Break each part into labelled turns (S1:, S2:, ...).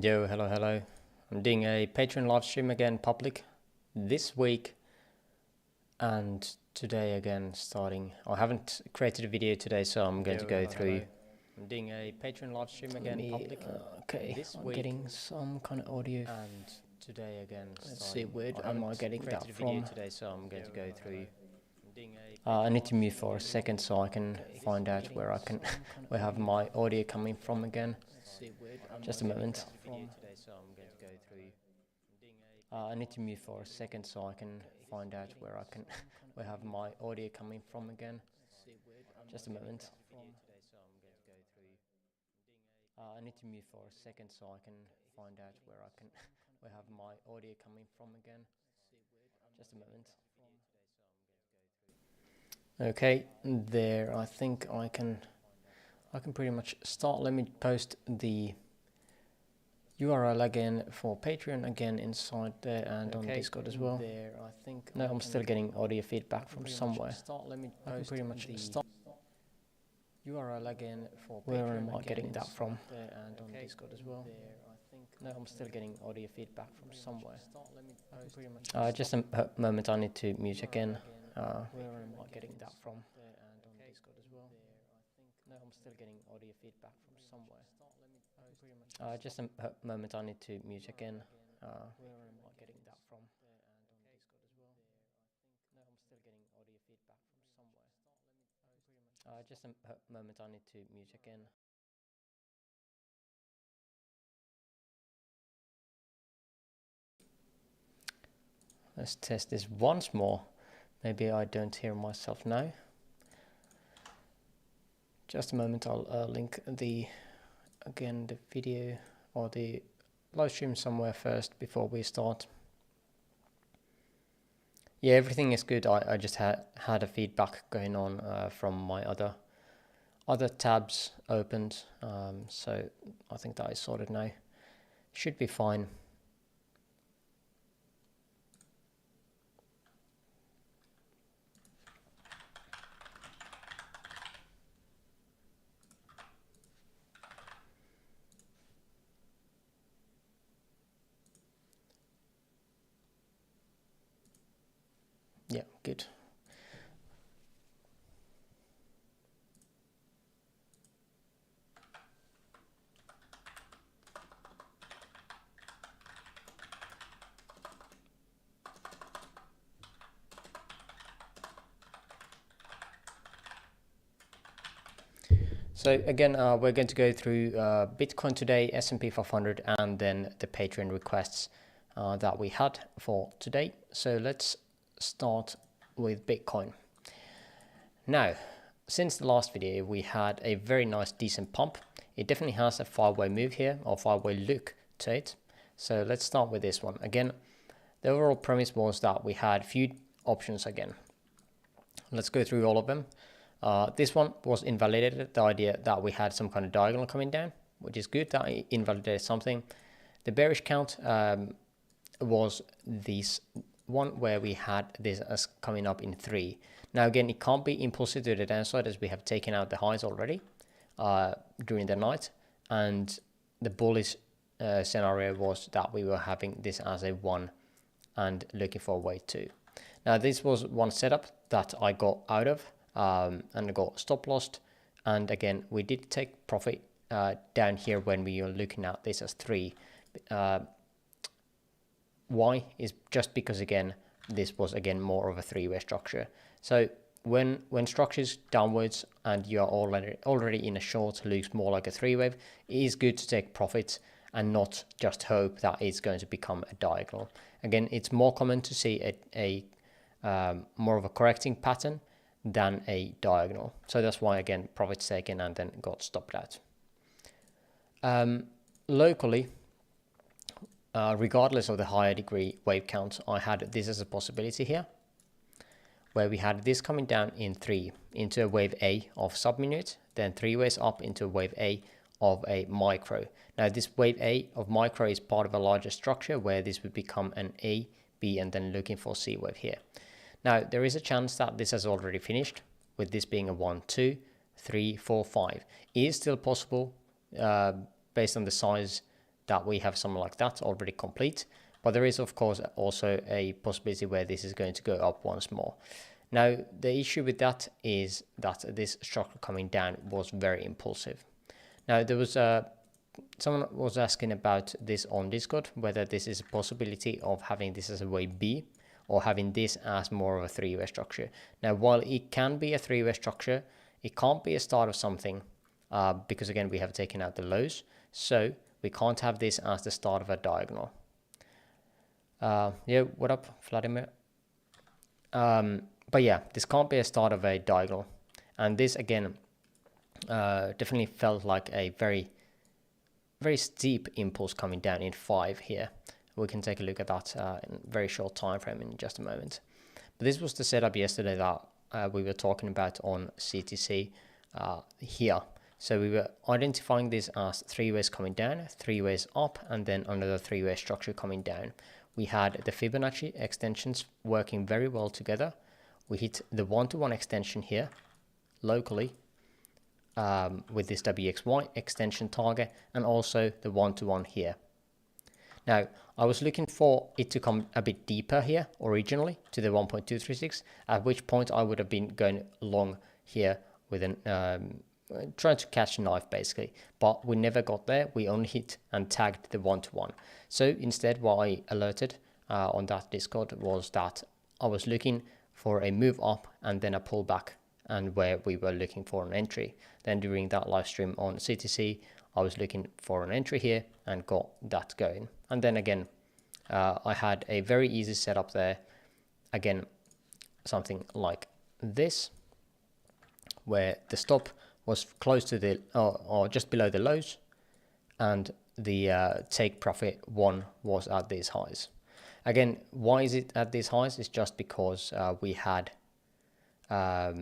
S1: Yo, hello. I'm doing a Patreon live stream again, public, this week and today again starting. I haven't created a video today, so I'm going to go through. I'm doing a Patreon live stream again, public.
S2: Okay,
S1: this
S2: I'm
S1: week
S2: getting some kind of audio.
S1: and today again starting.
S2: Let's see where am I getting that from.
S1: Today, so I'm going to go through.
S2: I need to mute for a second so I can find out where I can where have my audio coming from again. Just a moment. I need to mute for a second so I can find out where I can where have my audio coming from again. Just a moment. I need to mute for a second so I can find out where I can where have my audio coming from again. Just a moment. Okay, there. I think I can pretty much start. Let me post the URL again for Patreon again inside there and on Discord as well.
S1: There, I think.
S2: No, I'm still getting audio feedback from somewhere.
S1: Let me
S2: I can pretty much
S1: the
S2: start.
S1: URL again for Patreon.
S2: Where am I getting that from?
S1: There and on Discord as well.
S2: No, I'm still getting audio feedback from somewhere.
S1: Just a moment, I need to mute again.
S2: Where am I getting that from? No, I'm still getting audio feedback from somewhere.
S1: Just a moment, I need to mute again.
S2: Where am I getting that from? No, I'm still getting audio feedback from somewhere.
S1: Just a moment, I need to mute again.
S2: Let's test this once more. Maybe I don't hear myself now. Just a moment, I'll link the video or the live stream somewhere first before we start. Yeah, everything is good. I just had a feedback going on from my other tabs opened, so I think that is sorted now. Should be fine. Yeah, good. So again, we're going to go through Bitcoin today, S&P 500, and then the Patreon requests that we had for today. So let's start with Bitcoin. Now, since the last video, we had a very nice, decent pump. It definitely has a 5-way move here, or 5-way look to it. So let's start with this one. Again, the overall premise was that we had few options again. Let's go through all of them. This one was invalidated, the idea that we had some kind of diagonal coming down, which is good, that it invalidated something. The bearish count was this one where we had this as coming up in 3. Now again, it can't be impulsive to the downside as we have taken out the highs already during the night, and the bullish scenario was that we were having this as a 1 and looking for a way 2. Now this was one setup that I got out of and I got stop lossed, and again we did take profit down here when we were looking at this as 3. Why is just because again this was again more of a 3-way structure. So when structures downwards and you are already in a short, looks more like a 3-wave, it is good to take profits and not just hope that it's going to become a diagonal. Again, it's more common to see a more of a correcting pattern than a diagonal. So that's why again profits taken and then got stopped out. Locally, regardless of the higher degree wave count, I had this as a possibility here, where we had this coming down in 3 into a wave A of sub-minute, then 3 ways up into a wave A of a micro. Now this wave A of micro is part of a larger structure where this would become an A, B, and then looking for C wave here. Now there is a chance that this has already finished, with this being a 1, 2, 3, 4, 5. It is still possible based on the size that we have something like that already complete. But there is, of course, also a possibility where this is going to go up once more. Now, the issue with that is that this structure coming down was very impulsive. Now, there was someone was asking about this on Discord, whether this is a possibility of having this as a way B or having this as more of a three-way structure. Now, while it can be a three-way structure, it can't be a start of something because, again, we have taken out the lows. So we can't have this as the start of a diagonal. Yeah, what up, Vladimir? But yeah, this can't be a start of a diagonal. And this, again, definitely felt like a very, very steep impulse coming down in 5 here. We can take a look at that in a very short time frame in just a moment. But this was the setup yesterday that we were talking about on CTC here. So we were identifying this as 3 ways coming down, 3 ways up, and then another 3-way structure coming down. We had the Fibonacci extensions working very well together. We hit the 1-to-1 extension here locally with this WXY extension target, and also the 1-to-1 here. Now, I was looking for it to come a bit deeper here originally to the 1.236, at which point I would have been going long here with an trying to catch a knife basically, but we never got there. We only hit and tagged the 1-to-1. So instead, what I alerted on that Discord was that I was looking for a move up and then a pullback, and where we were looking for an entry. Then during that live stream on CTC, I was looking for an entry here and got that going. And then again, I had a very easy setup there. Again, something like this, where the stop was close to the or just below the lows, and the take profit 1 was at these highs. Again, why is it at these highs? It's just because we had I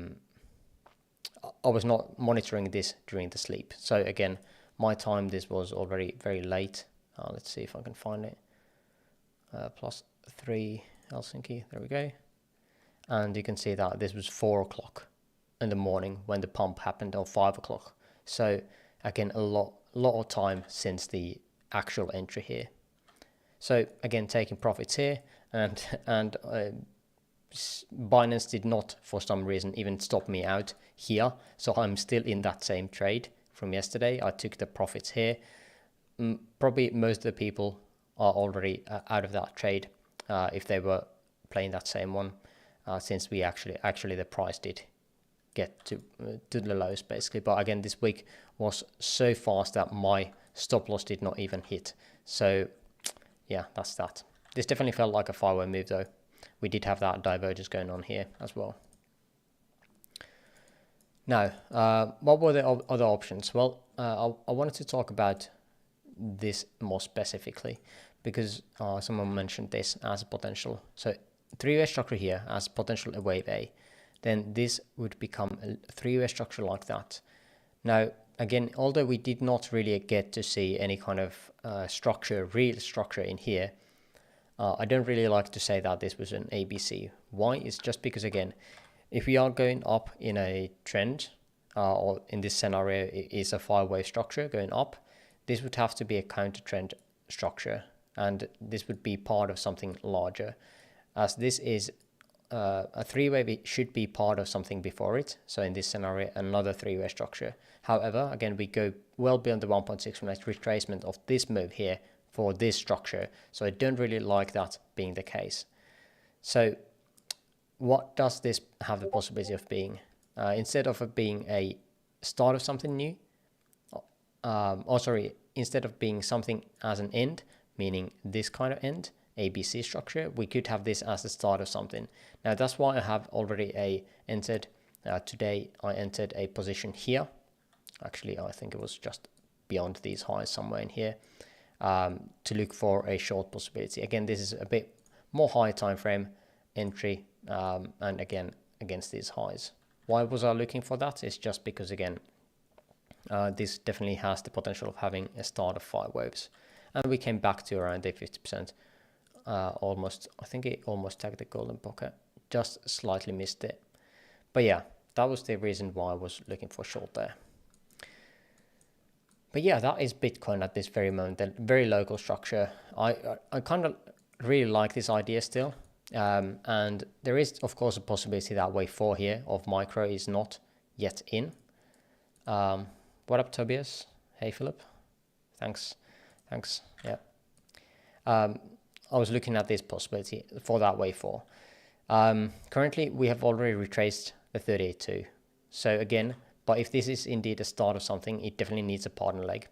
S2: was not monitoring this during the sleep. So again, my time, this was already very late. Let's see if I can find it. +3 Helsinki, there we go. And you can see that this was 4 o'clock in the morning when the pump happened, or 5 o'clock. So again, a lot of time since the actual entry here. So again, taking profits here, and Binance did not, for some reason, even stop me out here. So I'm still in that same trade from yesterday. I took the profits here. Probably most of the people are already out of that trade if they were playing that same one, since we actually the price did get to the lows basically. But again, this week was so fast that my stop loss did not even hit. So yeah, that's that. This definitely felt like a 5-way move though. We did have that divergence going on here as well. Now, what were the other options? Well, I wanted to talk about this more specifically because someone mentioned this as a potential. So 3-way structure here as potential a wave A. Then this would become a 3-way structure like that. Now, again, although we did not really get to see any kind of real structure in here, I don't really like to say that this was an ABC. Why? It's just because, again, if we are going up in a trend, or in this scenario, it is a 5-way structure going up, this would have to be a counter trend structure, and this would be part of something larger. As this is a 3-way, it should be part of something before it. So in this scenario, another 3-way structure. However, again, we go well beyond the 1.6 retracement of this move here for this structure. So I don't really like that being the case. So what does this have the possibility of being? Instead of it being a start of something new, instead of being something as an end, meaning this kind of end, ABC structure, we could have this as the start of something. Now that's why I have already entered, today I entered a position here. Actually, I think it was just beyond these highs somewhere in here, to look for a short possibility. Again, this is a bit more high time frame entry, and again, against these highs. Why was I looking for that? It's just because, again, this definitely has the potential of having a start of 5 waves. And we came back to around a 50%. Almost, I think it almost tagged the golden pocket, just slightly missed it. But yeah, that was the reason why I was looking for short there. But yeah, that is Bitcoin at this very moment, the very local structure. I kind of really like this idea still. And there is, of course, a possibility that wave 4 here of micro is not yet in. What up, Tobias? Hey, Philip. Thanks. Yeah. I was looking at this possibility for that wave 4. Currently, we have already retraced the 38.2. So again, but if this is indeed the start of something, it definitely needs a partner leg.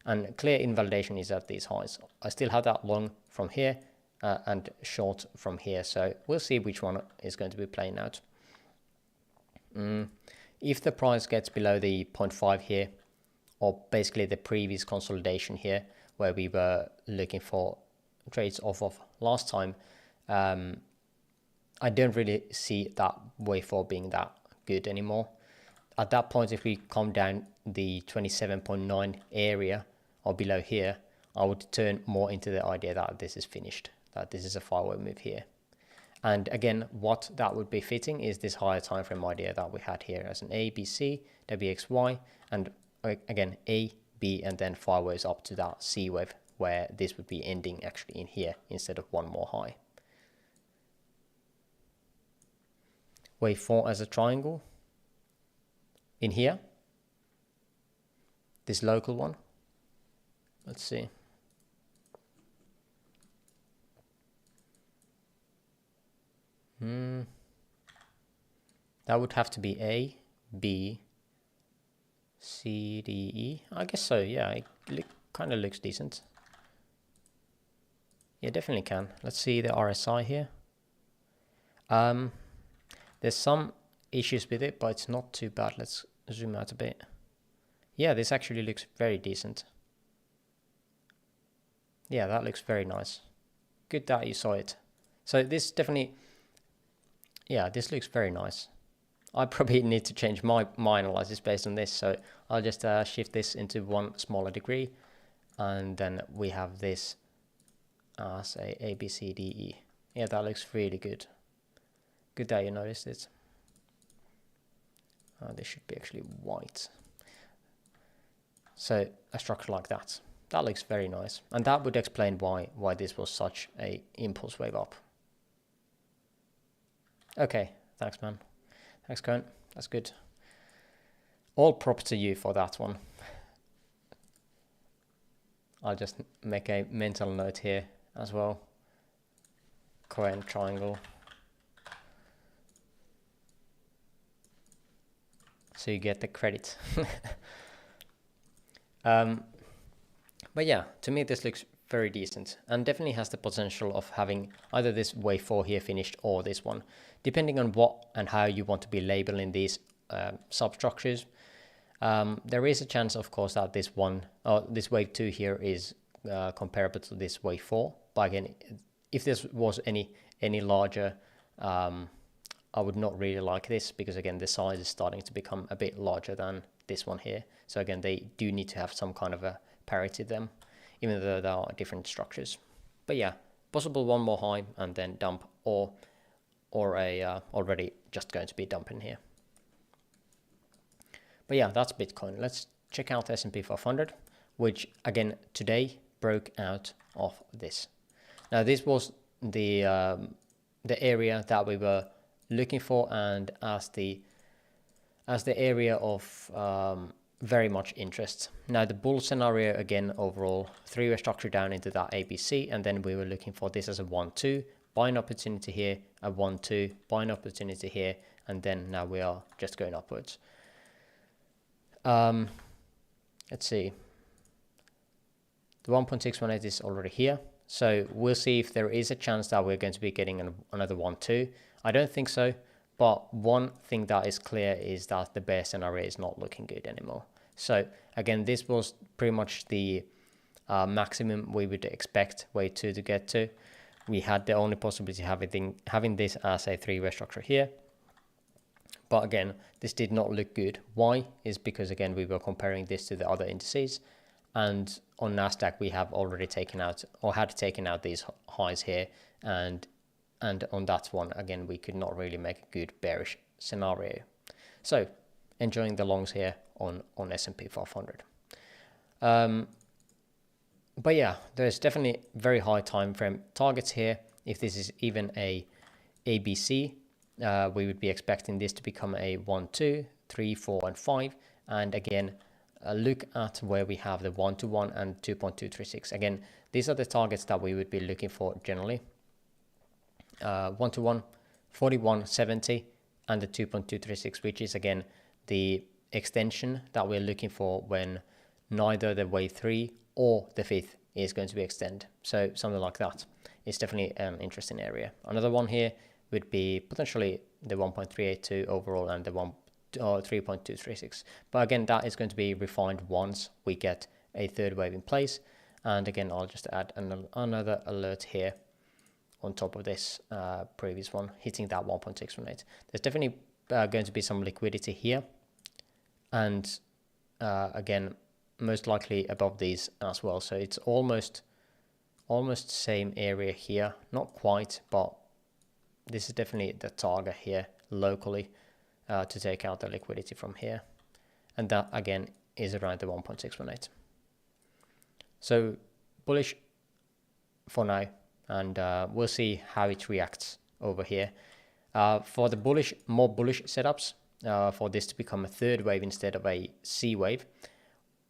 S2: And clear invalidation is at these highs. I still have that long from here and short from here. So we'll see which one is going to be playing out. If the price gets below the 0.5 here, or basically the previous consolidation here, where we were looking for trades off of last time, I don't really see that wave 4 being that good anymore. At that point, if we come down the 27.9 area or below here, I would turn more into the idea that this is finished, that this is a forward move here. And again, what that would be fitting is this higher time frame idea that we had here as an A, B, C, WXY, and again, A, B, and then fireways up to that C wave, where this would be ending actually in here instead of one more high. Wave 4 as a triangle in here, this local one. Let's see. That would have to be A, B, C, D, E. I guess so, yeah, it kind of looks decent. Yeah, definitely can. Let's see the RSI here. There's some issues with it, but it's not too bad. Let's zoom out a bit. Yeah, this actually looks very decent. Yeah, that looks very nice. Good that you saw it. So this definitely, yeah, this looks very nice. I probably need to change my analysis based on this. So I'll just shift this into one smaller degree. And then we have this as a B, C, D, E. Yeah, that looks really good. Good that you noticed it. This should be actually white. So a structure like that. That looks very nice. And that would explain why this was such a impulse wave up. Okay, thanks man. Thanks Cohen, that's good. All props to you for that one. I'll just make a mental note here as well. Cohen triangle. So you get the credit. But yeah, to me this looks very decent and definitely has the potential of having either this wave 4 here finished or this one, depending on what and how you want to be labeling these substructures. There is a chance, of course, that this wave 2 here is comparable to this wave 4. But again, if this was any larger, I would not really like this, because again, the size is starting to become a bit larger than this one here. So again, they do need to have some kind of a parity to them, even though there are different structures. But yeah, possible one more high and then dump, or a already just going to be dumping here. But yeah, that's Bitcoin. Let's check out the S&P 500, which again today broke out of this. Now this was the area that we were looking for, and as the area of very much interest. Now the bull scenario again overall, three-way structure down into that ABC, and then we were looking for this as a 1-2, buying opportunity here, a 1-2, buying opportunity here, and then now we are just going upwards. Let's see. The 1.618 is already here, so we'll see if there is a chance that we're going to be getting another 1-2. I don't think so, but one thing that is clear is that the bear scenario is not looking good anymore. So again, this was pretty much the maximum we would expect wave 2 to get to. We had the only possibility having this as a three-way structure here. But again, this did not look good. Why? Is because again, we were comparing this to the other indices, and on Nasdaq we have already taken out, or had taken out, these highs here, and on that one again we could not really make a good bearish scenario. So enjoying the longs here on S&P 500. But yeah, there's definitely very high time frame targets here. If this is even a ABC, we would be expecting this to become a 1, 2, 3, 4, and 5. And again, look at where we have the 1-to-1 and 2.236. Again, these are the targets that we would be looking for generally. 1-to-1, 41.70, and the 2.236, which is again the extension that we're looking for when neither the wave 3 or the 5th is going to be extended. So something like that is definitely an interesting area. Another one here would be potentially the 1.382 overall and the 3.236. But again, that is going to be refined once we get a third wave in place. And again, I'll just add another alert here on top of this previous one, hitting that 1.618. There's definitely going to be some liquidity here. And again, most likely above these as well. So it's almost same area here. Not quite, but this is definitely the target here locally to take out the liquidity from here. And that again is around the 1.618. So bullish for now, and we'll see how it reacts over here. For the more bullish setups, for this to become a third wave instead of a C wave,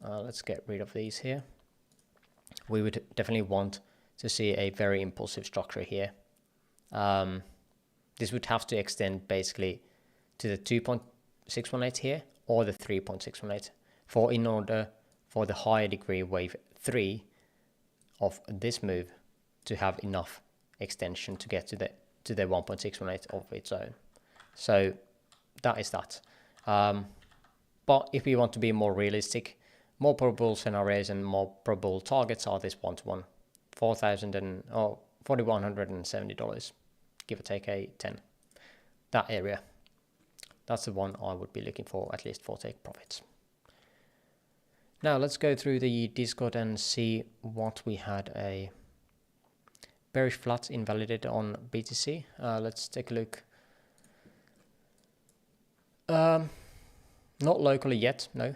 S2: let's get rid of these here. We would definitely want to see a very impulsive structure here. This would have to extend basically to the 2.618 here or the 3.618 in order for the higher degree wave 3 of this move to have enough extension to get to the 1.618 of its own. So that is that. But if we want to be more realistic, more probable scenarios and more probable targets are this 1-to-1, $4,170, give or take a 10. That area. That's the one I would be looking for, at least for take profits. Now let's go through the Discord and see what we had. A bearish flat invalidated on BTC. Let's take a look. Not locally yet, no.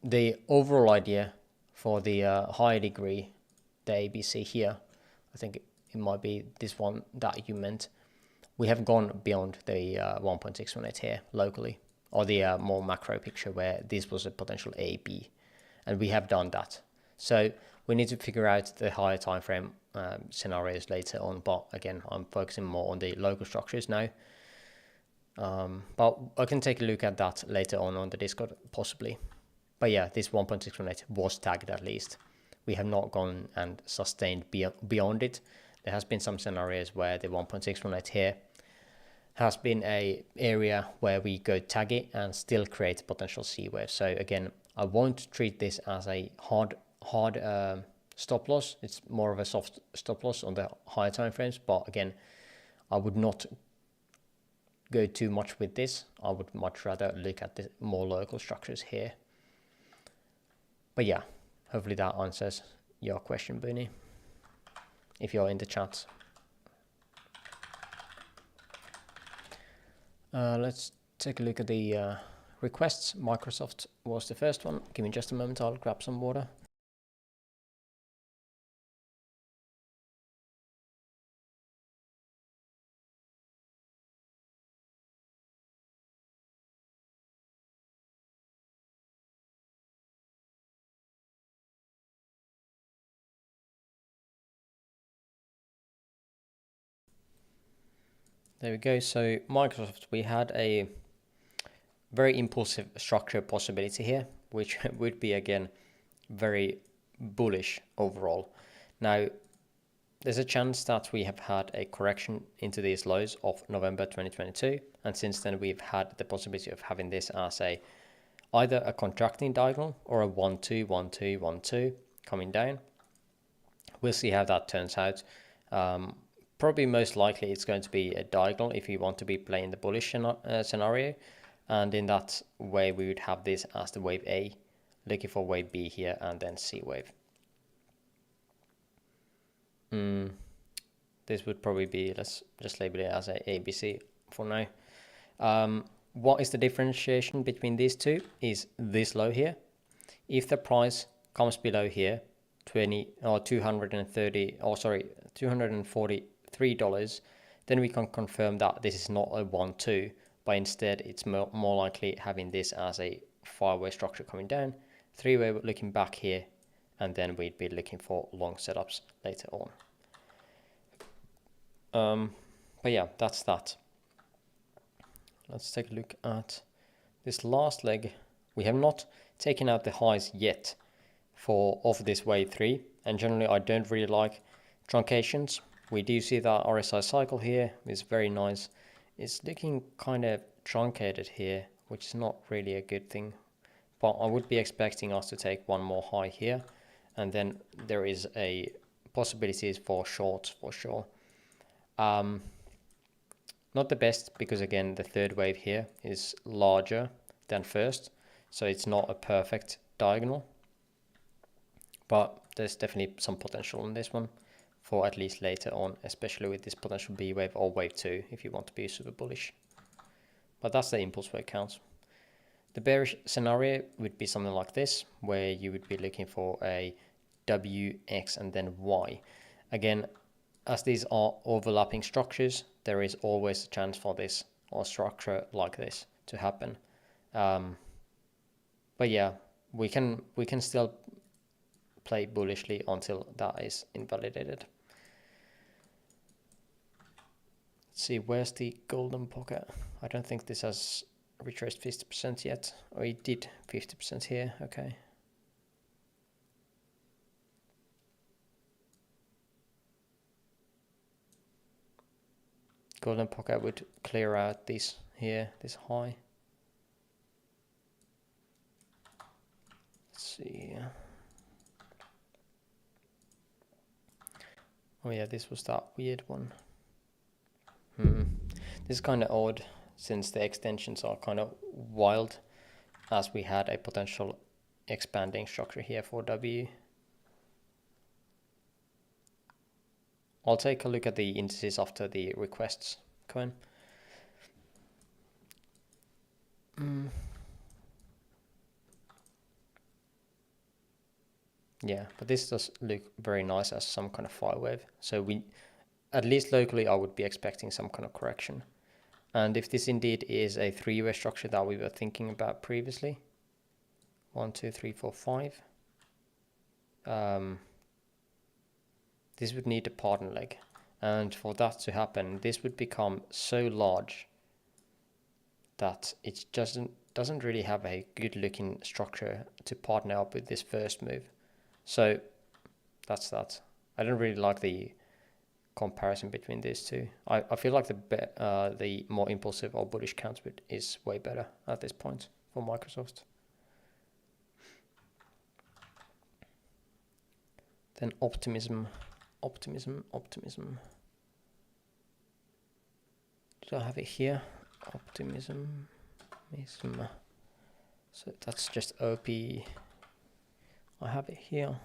S2: The overall idea for the higher degree, the ABC here, I think it might be this one that you meant. We have gone beyond the 1.618 here locally, or the more macro picture where this was a potential AB, and we have done that. So we need to figure out the higher time frame scenarios later on, but again, I'm focusing more on the local structures now. But I can take a look at that later on the Discord, possibly. But yeah, this 1.618 was tagged at least. We have not gone and sustained beyond it. There has been some scenarios where the 1.618 here has been a area where we go tag it and still create potential C wave. So again, I won't treat this as a hard stop loss. It's more of a soft stop loss on the higher time frames. But again, I would not go too much with this. I would much rather look at the more local structures here. But yeah, hopefully that answers your question, Booney, if you're in the chat. Let's take a look at the requests. Microsoft was the first one. Give me just a moment, I'll grab some water. There we go. So Microsoft, we had a very impulsive structure possibility here, which would be again very bullish overall. Now, there's a chance that we have had a correction into these lows of November 2022, and since then we've had the possibility of having this as either a contracting diagonal or a 1-2, 1-2, 1-2 coming down. We'll see how that turns out. Probably most likely it's going to be a diagonal if you want to be playing the bullish scenario, and in that way we would have this as the wave A, looking for wave B here and then C wave. This would probably be, let's just label it as a ABC for now. what is the differentiation between these two is this low here. If the price comes below here, $243, then we can confirm that this is not a 1-2, but instead it's more likely having this as a 5-way structure coming down, 3-way looking back here, and then we'd be looking for long setups later on. But yeah, that's that. Let's take a look at this last leg. We have not taken out the highs yet of this wave 3, and generally I don't really like truncations. We do see that RSI cycle here is very nice. It's looking kind of truncated here, which is not really a good thing, but I would be expecting us to take one more high here, and then there is a possibilities for shorts for sure. Not the best, because again the third wave here is larger than first, so it's not a perfect diagonal, but there's definitely some potential in this one for at least later on, especially with this potential B wave or wave 2 if you want to be super bullish. But that's the impulse where it counts. The bearish scenario would be something like this, where you would be looking for a W, X, and then Y. Again, as these are overlapping structures, there is always a chance for this or structure like this to happen. But yeah, we can still play bullishly until that is invalidated. Let's see, where's the golden pocket? I don't think this has retraced 50% yet. Oh, it did 50% here, okay. Golden pocket would clear out this here, this high. Let's see. Oh yeah, this was that weird one. This is kind of odd, since the extensions are kind of wild, as we had a potential expanding structure here for W. I'll take a look at the indices after the requests coin. Yeah, but this does look very nice as some kind of 5-wave. So at least locally, I would be expecting some kind of correction. And if this indeed is a 3-way structure that we were thinking about previously, 1, 2, 3, 4, 5, this would need a partner leg. And for that to happen, this would become so large that it doesn't really have a good looking structure to partner up with this first move. So that's that. I don't really like the comparison between these two. I feel like the more impulsive or bullish counter is way better at this point for Microsoft. Then Optimism. Did I have it here? Optimism. So that's just OP. I have it here.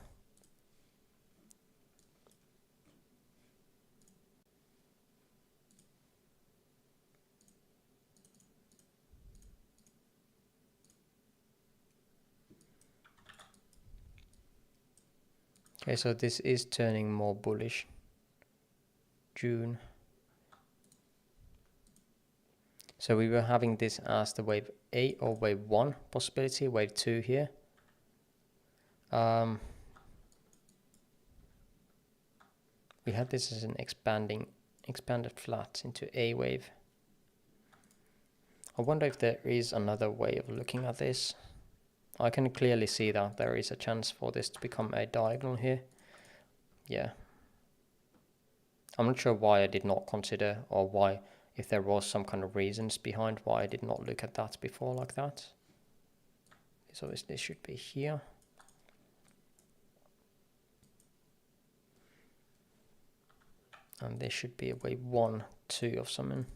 S2: Okay, so this is turning more bullish. June. So we were having this as the wave A or wave 1 possibility, wave 2 here. We had this as an expanded flat into A wave. I wonder if there is another way of looking at this. I can clearly see that there is a chance for this to become a diagonal here. Yeah. I'm not sure why I did not consider, or why, if there was some kind of reasons behind why I did not look at that before like that. This obviously should be here. And this should be a wave 1, 2 of something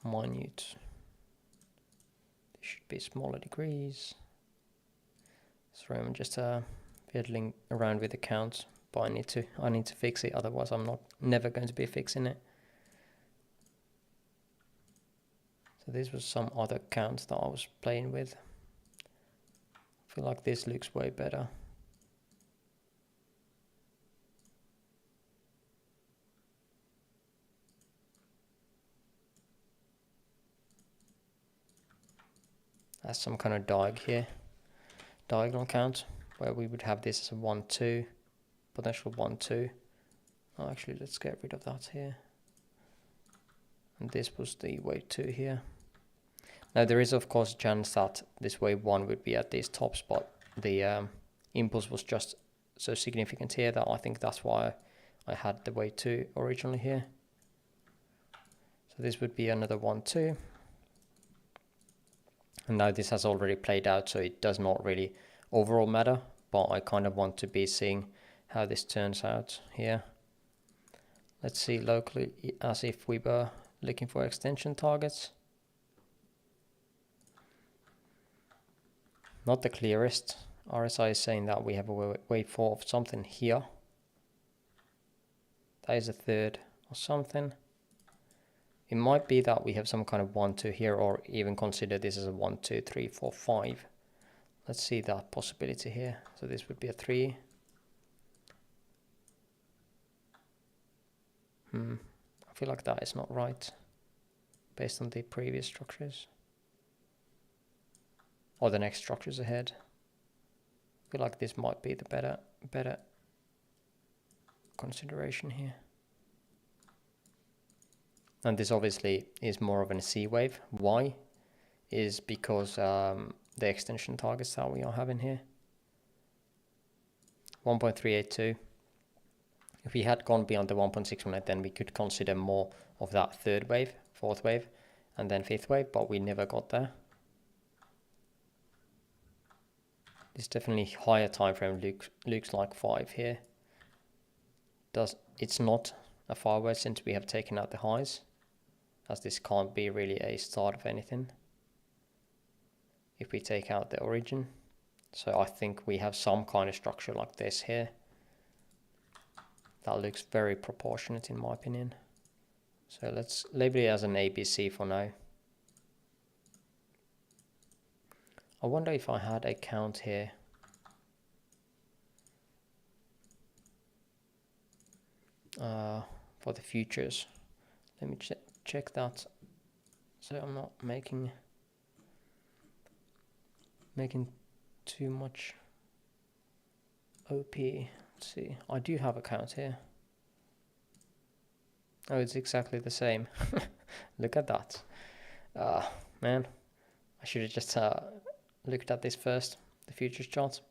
S2: minute. This should be smaller degrees. Sorry, I'm just fiddling around with the counts, but I need to fix it, otherwise I'm never going to be fixing it. So this was some other count that I was playing with. I feel like this looks way better. That's some kind of diagonal count, where we would have this as a 1, 2, potential 1, 2. Oh, actually, let's get rid of that here. And this was the wave 2 here. Now there is of course a chance that this wave 1 would be at these tops, but the impulse was just so significant here that I think that's why I had the wave 2 originally here. So this would be another 1, 2. And now this has already played out, so it does not really overall matter, but I kind of want to be seeing how this turns out here. Let's see locally as if we were looking for extension targets. Not the clearest. RSI is saying that we have a wave 4 of something here. That is a third or something. It might be that we have some kind of 1, 2 here, or even consider this as a 1, 2, 3, 4, 5. Let's see that possibility here. So this would be a 3. I feel like that is not right based on the previous structures or the next structures ahead. I feel like this might be the better consideration here. And this obviously is more of a C wave. Why? Is because the extension targets that we are having here. 1.382. If we had gone beyond the 1.618, then we could consider more of that third wave, fourth wave, and then fifth wave, but we never got there. This definitely higher time frame looks like 5 here. It's not a 5 wave since we have taken out the highs, as this can't be really a start of anything if we take out the origin. So I think we have some kind of structure like this here. That looks very proportionate in my opinion. So let's label it as an ABC for now. I wonder if I had a count here. For the futures. Let me check that. So I'm not making too much OP. Let's see. I do have a count here. Oh, it's exactly the same. Look at that. Man, I should have just looked at this first, the futures chart.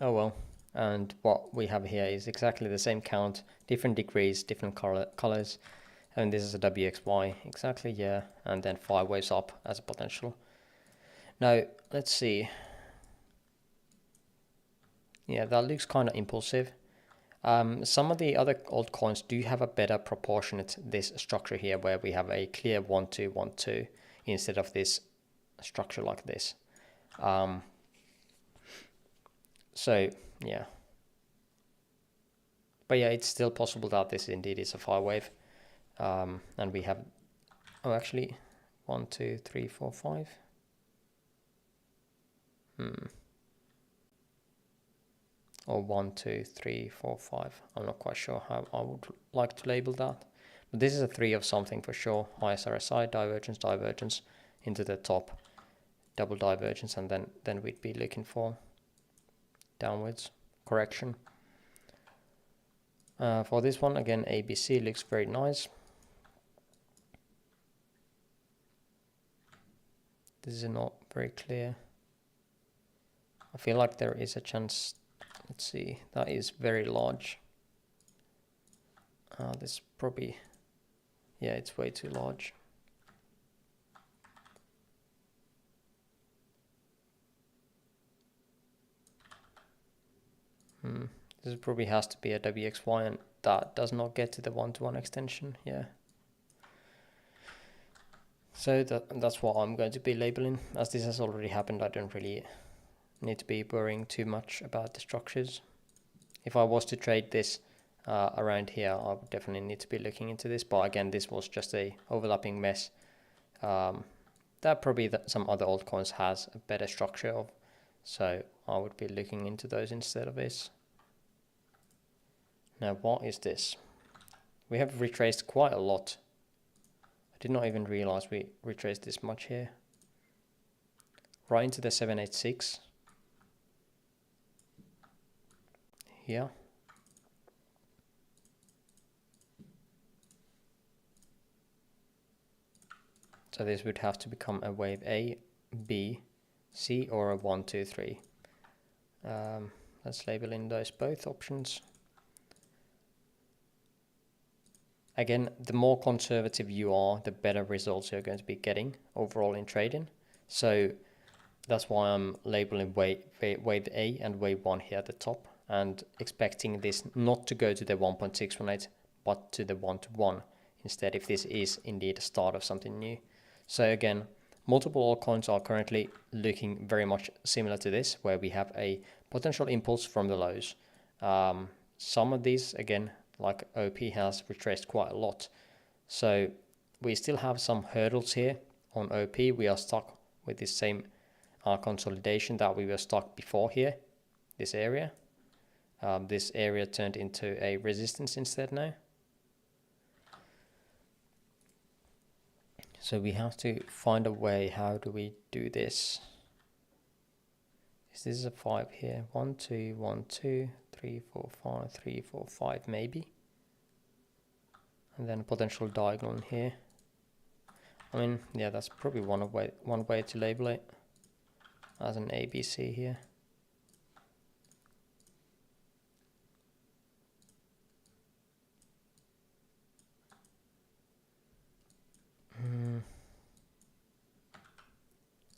S2: Oh well. And what we have here is exactly the same count, different degrees, different colors. And this is a WXY, exactly, yeah. And then 5 waves up as a potential. Now, let's see. Yeah, that looks kind of impulsive. Some of the other altcoins do have a better proportionate this structure here, where we have a clear 1, 2, 1, 2 instead of this structure like this. So yeah, but yeah, it's still possible that this indeed is a 5 wave, and we have, oh actually 1, 2, 3, 4, 5. Or 1, 2, 3, 4, 5. I'm not quite sure how I would like to label that. But this is a 3 of something for sure. Highest RSI, divergence into the top, double divergence, and then we'd be looking for downwards correction. For this one, again, ABC looks very nice. This is not very clear. I feel like there is a chance. Let's see, that is very large. This probably, yeah, it's way too large. This probably has to be a WXY, and that does not get to the 1-to-1 extension, yeah. So that's what I'm going to be labeling. As this has already happened, I don't really need to be worrying too much about the structures. If I was to trade this around here, I would definitely need to be looking into this. But again, this was just a overlapping mess. That probably some other altcoins has a better structure of, so I would be looking into those instead of this. Now, what is this? We have retraced quite a lot. I did not even realize we retraced this much here. Right into the 786 here. So this would have to become a wave A, B, C, or a 1, 2, 3. Let's label in those both options. Again, the more conservative you are, the better results you're going to be getting overall in trading. So that's why I'm labeling wave A and wave 1 here at the top, and expecting this not to go to the 1.618 but to the 1-to-1 instead, if this is indeed the start of something new. So again, multiple altcoins are currently looking very much similar to this, where we have a potential impulse from the lows. Some of these, again, like OP, has retraced quite a lot. So we still have some hurdles here on OP. We are stuck with the same consolidation that we were stuck before here, this area. This area turned into a resistance instead now. So we have to find a way. How do we do this? Is this a 5 here? 1, 2, 1, 2, 3, 4, 5, 3, 4, 5 maybe. And then a potential diagonal in here. I mean, yeah, that's probably one way to label it as an ABC here.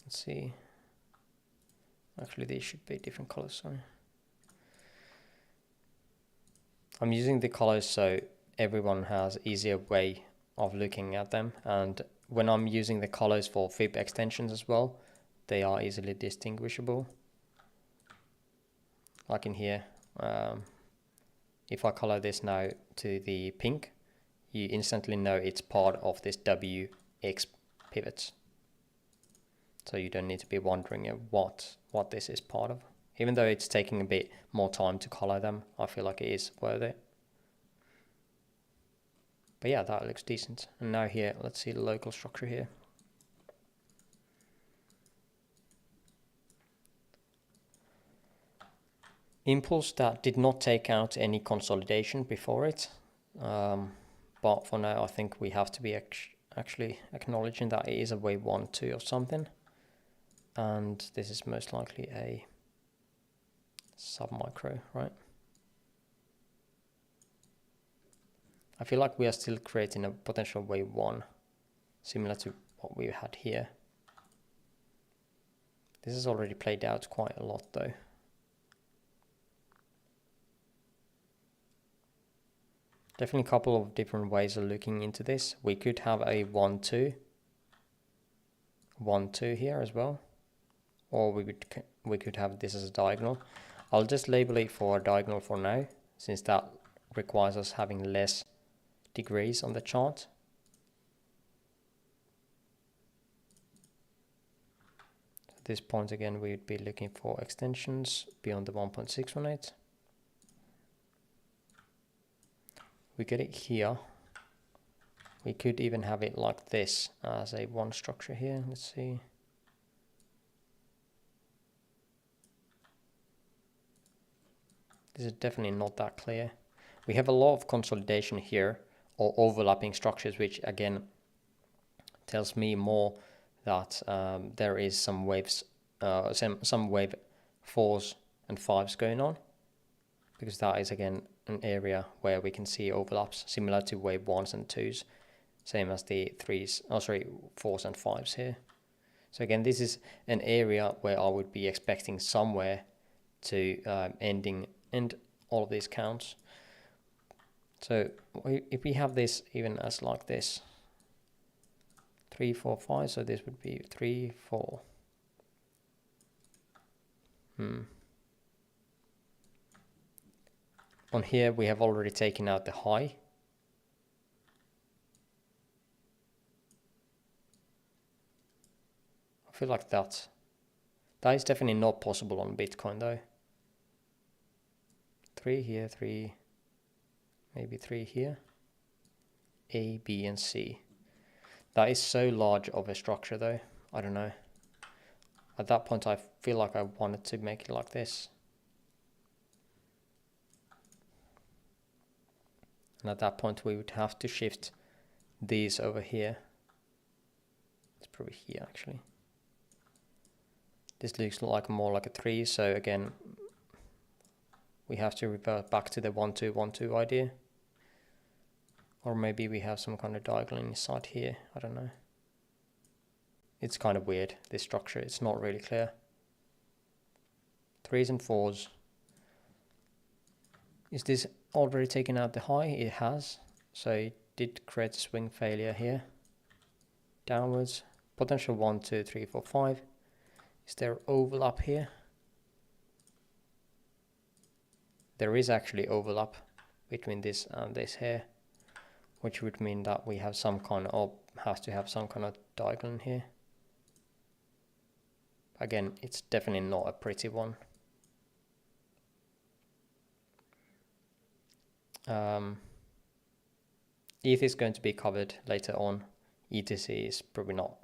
S2: Let's see. Actually, these should be different colors, sorry. I'm using the colors so everyone has easier way of looking at them, and when I'm using the colors for fib extensions as well, they are easily distinguishable. Like in here, if I color this now to the pink, you instantly know it's part of this WX pivot. So you don't need to be wondering what this is part of. Even though it's taking a bit more time to color them, I feel like it is worth it. But yeah, that looks decent. And now here, let's see the local structure here. Impulse that did not take out any consolidation before it. But for now, I think we have to be actually acknowledging that it is a wave 1, 2 or something. And this is most likely a sub-micro, right? I feel like we are still creating a potential wave 1, similar to what we had here. This has already played out quite a lot though. Definitely a couple of different ways of looking into this. We could have a 1, 2, 1, 2 here as well. Or we could have this as a diagonal. I'll just label it for a diagonal for now, since that requires us having less degrees on the chart. At this point again, we'd be looking for extensions beyond the 1.618. We get it here. We could even have it like this as a one structure here. Let's see. This is definitely not that clear. We have a lot of consolidation here, or overlapping structures, which again tells me more that there is some waves, some wave 4s and 5s going on, because that is again an area where we can see overlaps similar to wave 1s and 2s, same as the 4s and 5s here. So again, this is an area where I would be expecting somewhere to end all of these counts. So if we have this even as like this, 3, 4, 5, so this would be 3, 4. On here we have already taken out the high. I feel like that is definitely not possible on Bitcoin though. 3 here, 3, maybe 3 here. A, B and C. That is so large of a structure though. I don't know. At that point I feel like I wanted to make it like this. And at that point we would have to shift these over here. It's probably here actually. This looks like more like a 3, so again we have to revert back to the 1 2 1 2 idea. Or maybe we have some kind of diagonal inside here, I don't know. It's kind of weird, this structure, it's not really clear. 3s and 4s. Is this already taken out the high? It has, so it did create a swing failure here. Downwards, potential 1 2 3 4 5. Is there overlap here? There is actually overlap between this and this here, which would mean that we have some kind of, has to have some kind of diagonal here. Again, it's definitely not a pretty one. ETH is going to be covered later on. ETC is probably not,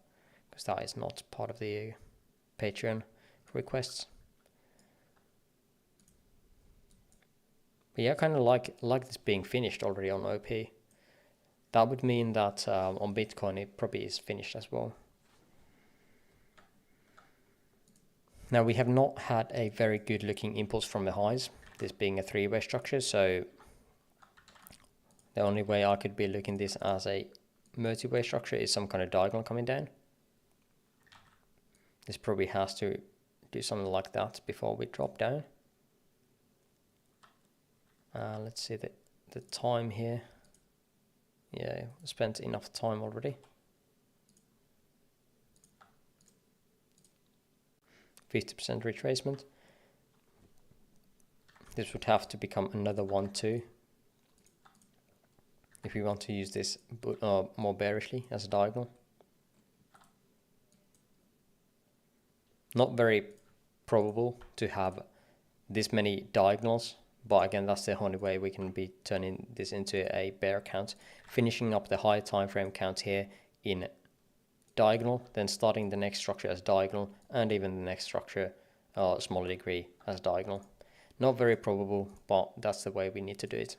S2: because that is not part of the Patreon requests. But yeah, I kind of like this being finished already on OP. That would mean that on Bitcoin it probably is finished as well. Now we have not had a very good looking impulse from the highs, this being a 3-way structure, so the only way I could be looking this as a multi-way structure is some kind of diagonal coming down. This probably has to do something like that before we drop down. Let's see the time here. Yeah, spent enough time already. 50% retracement. This would have to become another 1 2 if we want to use this more bearishly as a diagonal. Not very probable to have this many diagonals, but again that's the only way we can be turning this into a bear count, finishing up the high time frame count here in diagonal, then starting the next structure as diagonal, and even the next structure smaller degree as diagonal. Not very probable, but that's the way we need to do it.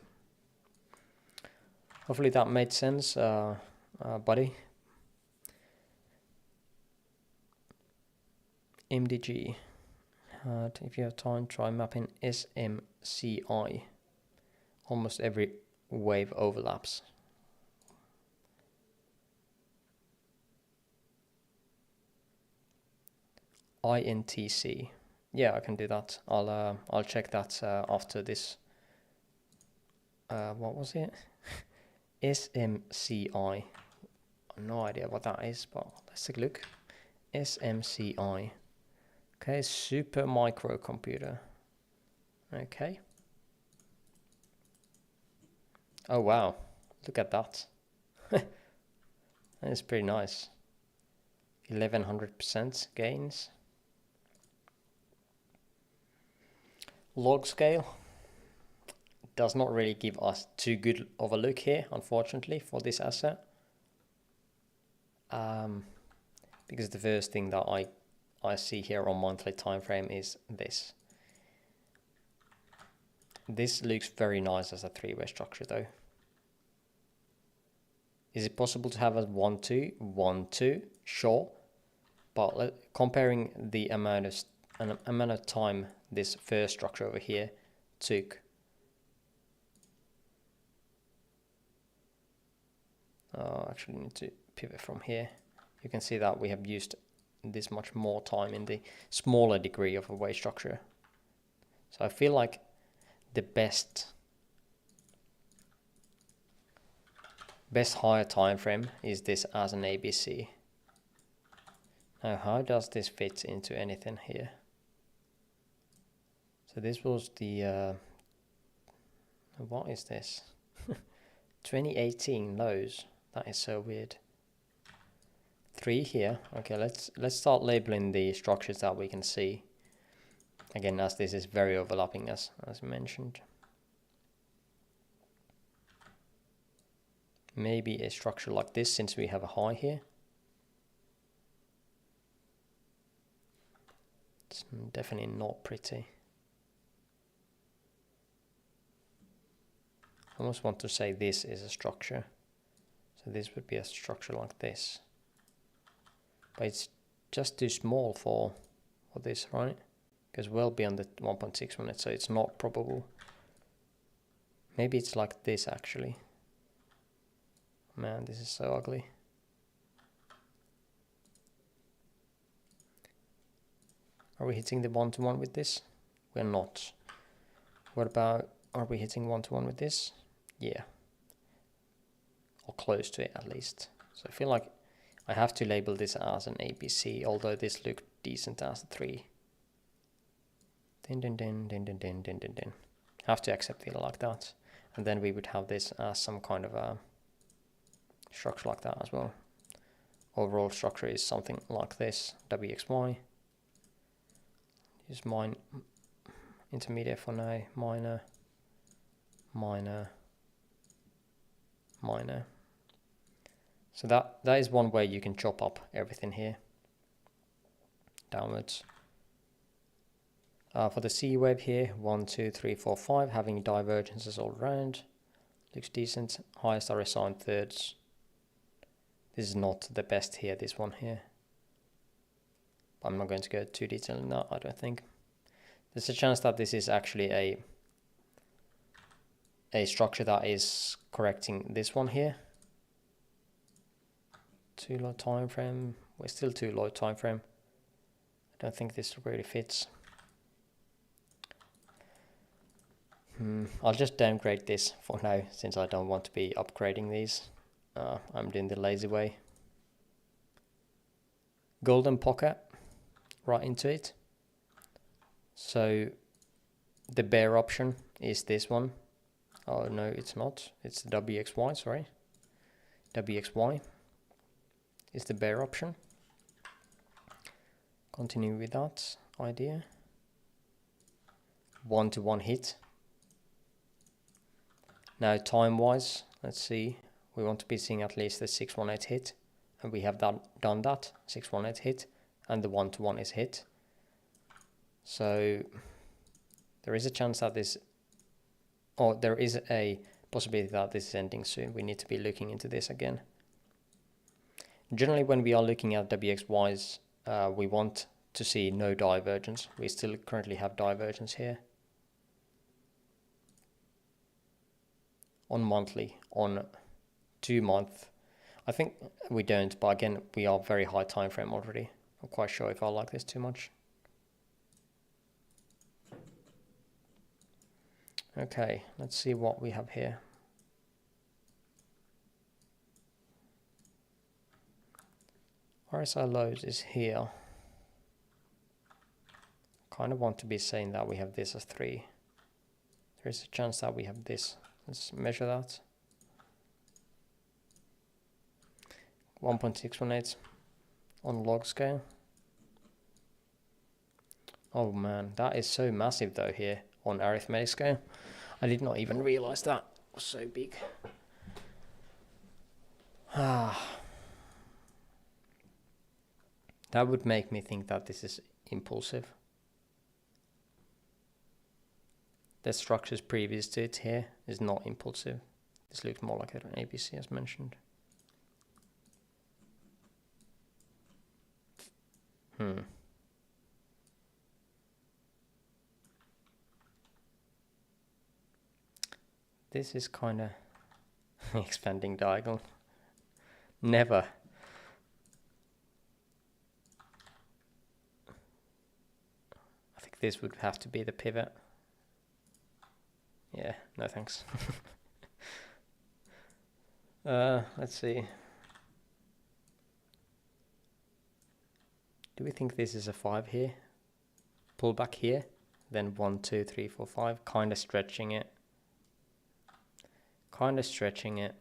S2: Hopefully that made sense, buddy. MDG. If you have time, try mapping SMCI. Almost every wave overlaps. INTC. Yeah, I can do that. I'll check that after this. What was it? SMCI. No idea what that is, but let's take a look. SMCI. Okay, super microcomputer. Okay. Oh wow, look at that. That is pretty nice. 1100% gains. Log scale does not really give us too good of a look here, unfortunately, for this asset. Because the first thing that I see here on monthly time frame is this. This looks very nice as a 3-way structure though. Is it possible to have a 1 2 1 2? Sure, but comparing the amount of time this first structure over here took, actually need to pivot from here. You can see that we have used this much more time in the smaller degree of a wave structure. So I feel like the best higher time frame is this as an ABC. Now how does this fit into anything here? So this was the
S1: So what is this? 2018 lows. That is so weird. 3 here. Okay, let's start labeling the structures that we can see. Again, as this is very overlapping as mentioned. Maybe a structure like this, since we have a high here. It's definitely not pretty. I almost want to say this is a structure. So this would be a structure like this. But it's just too small for this, right? Because well beyond the 1.6 minutes, so it's not probable. Maybe it's like this actually. Man, this is so ugly. Are we hitting the 1-to-1 with this? We're not. What about, are we hitting 1-to-1 with this? Yeah. Or close to it at least. So I feel like I have to label this as an ABC, although this looked decent as a 3. Have to accept it like that. And then we would have this as some kind of a structure like that as well. Overall structure is something like this. WXY. Use mine intermediate for now. Minor. Minor. Minor. So that is one way you can chop up everything here. Downwards. For the C wave here, 1, 2, 3, 4, 5, having divergences all around. Looks decent. Highest are assigned thirds. This is not the best here, this one here. I'm not going to go too detailed in that, I don't think. There's a chance that this is actually a structure that is correcting this one here. Too low time frame. We're still too low time frame. I don't think this really fits. I'll just downgrade this for now, since I don't want to be upgrading these. I'm doing the lazy way. Golden pocket, right into it. So the bear option is this one. Oh no, it's not. It's the WXY, sorry. WXY is the bear option. Continue with that idea. 1-to-1 hit. Now time wise, let's see, we want to be seeing at least the 618 hit, and we have done that, 618 hit, and the 1-to-1 is hit. So there is a chance that this, or there is a possibility that this is ending soon. We need to be looking into this again. Generally, when we are looking at WXYs, we want to see no divergence. We still currently have divergence here. On monthly, on 2 month, I think we don't, but again, we are very high time frame already. I'm quite sure if I like this too much. Okay, let's see what we have here. RSI lows is here. Kind of want to be saying that we have this as 3. There's a chance that we have this. Let's measure that. 1.618 on log scale. Oh man, that is so massive though here on arithmetic scale. I did not even realize that was so big. That would make me think that this is impulsive. The structures previous to it here is not impulsive. This looks more like an ABC as mentioned. This is kind of expanding diagonal. Never. I think this would have to be the pivot. Yeah, no thanks. Let's see. Do we think this is a 5 here? Pull back here, then 1, 2, 3, 4, 5, kind of stretching it. kind of stretching it.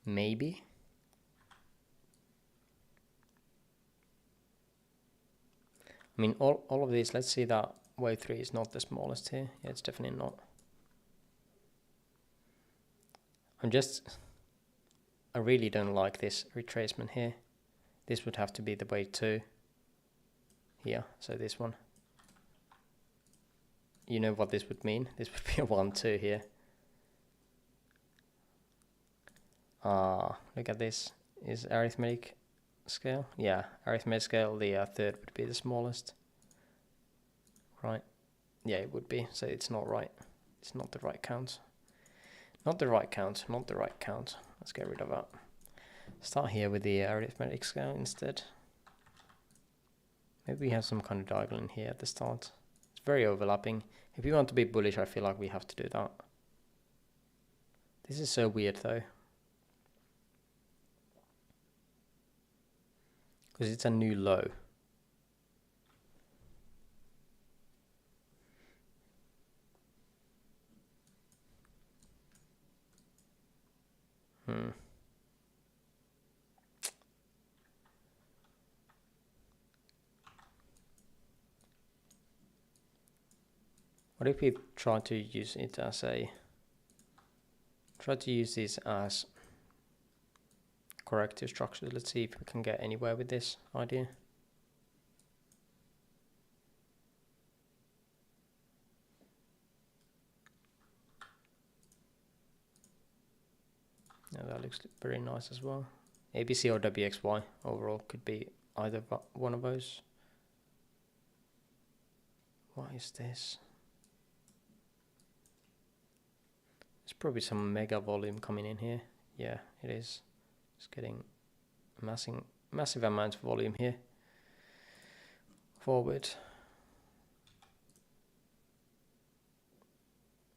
S1: Maybe. I mean, all of these, let's see that wave 3 is not the smallest here. Yeah, it's definitely not. I really don't like this retracement here. This would have to be the wave 2 here, so this one. You know what this would mean? This would be a 1-2 here. Look at this. Is arithmetic scale? Yeah, arithmetic scale, the third would be the smallest. Right? Yeah, it would be. So it's not right. It's not the right count. Not the right count. Not the right count. Let's get rid of that. Start here with the arithmetic scale instead. Maybe we have some kind of diagonal in here at the start. It's very overlapping. If we want to be bullish, I feel like we have to do that. This is so weird though. Because it's a new low. What if we try to use it as try to use this as corrective structure? Let's see if we can get anywhere with this idea. Yeah, that looks very nice as well. ABC or WXY overall could be either one of those. What is this? There's probably some mega volume coming in here. Yeah, it is. It's getting a massive amount of volume here. Forward.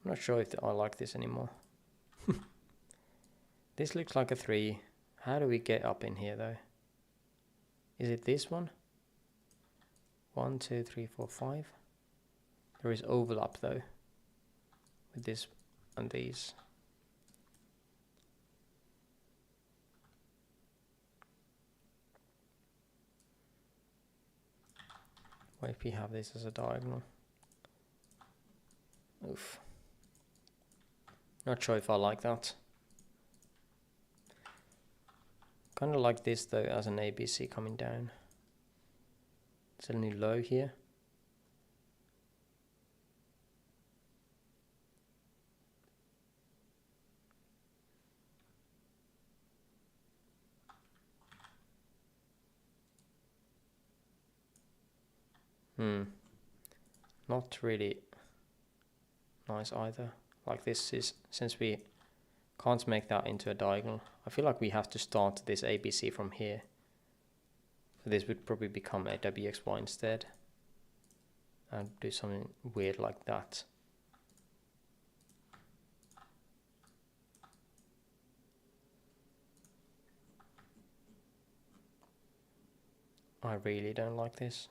S1: I'm not sure if I like this anymore. This looks like a 3. How do we get up in here though? Is it this one? 1, 2, 3, 4, 5. There is overlap though with this and these. What if we have this as a diagonal? Oof. Not sure if I like that. Kind of like this though as an ABC coming down. It's a new low here. Not really nice either. Like this is, since we can't make that into a diagonal, I feel like we have to start this ABC from here. So this would probably become a WXY instead. And do something weird like that. I really don't like this.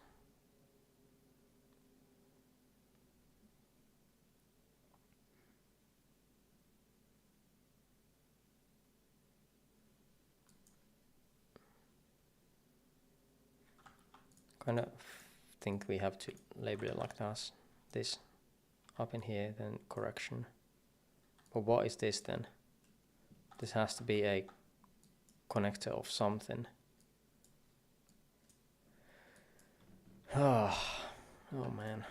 S1: Kind of think we have to label it like this up in here, then correction. But what is this then? This has to be a connector of something. Oh man.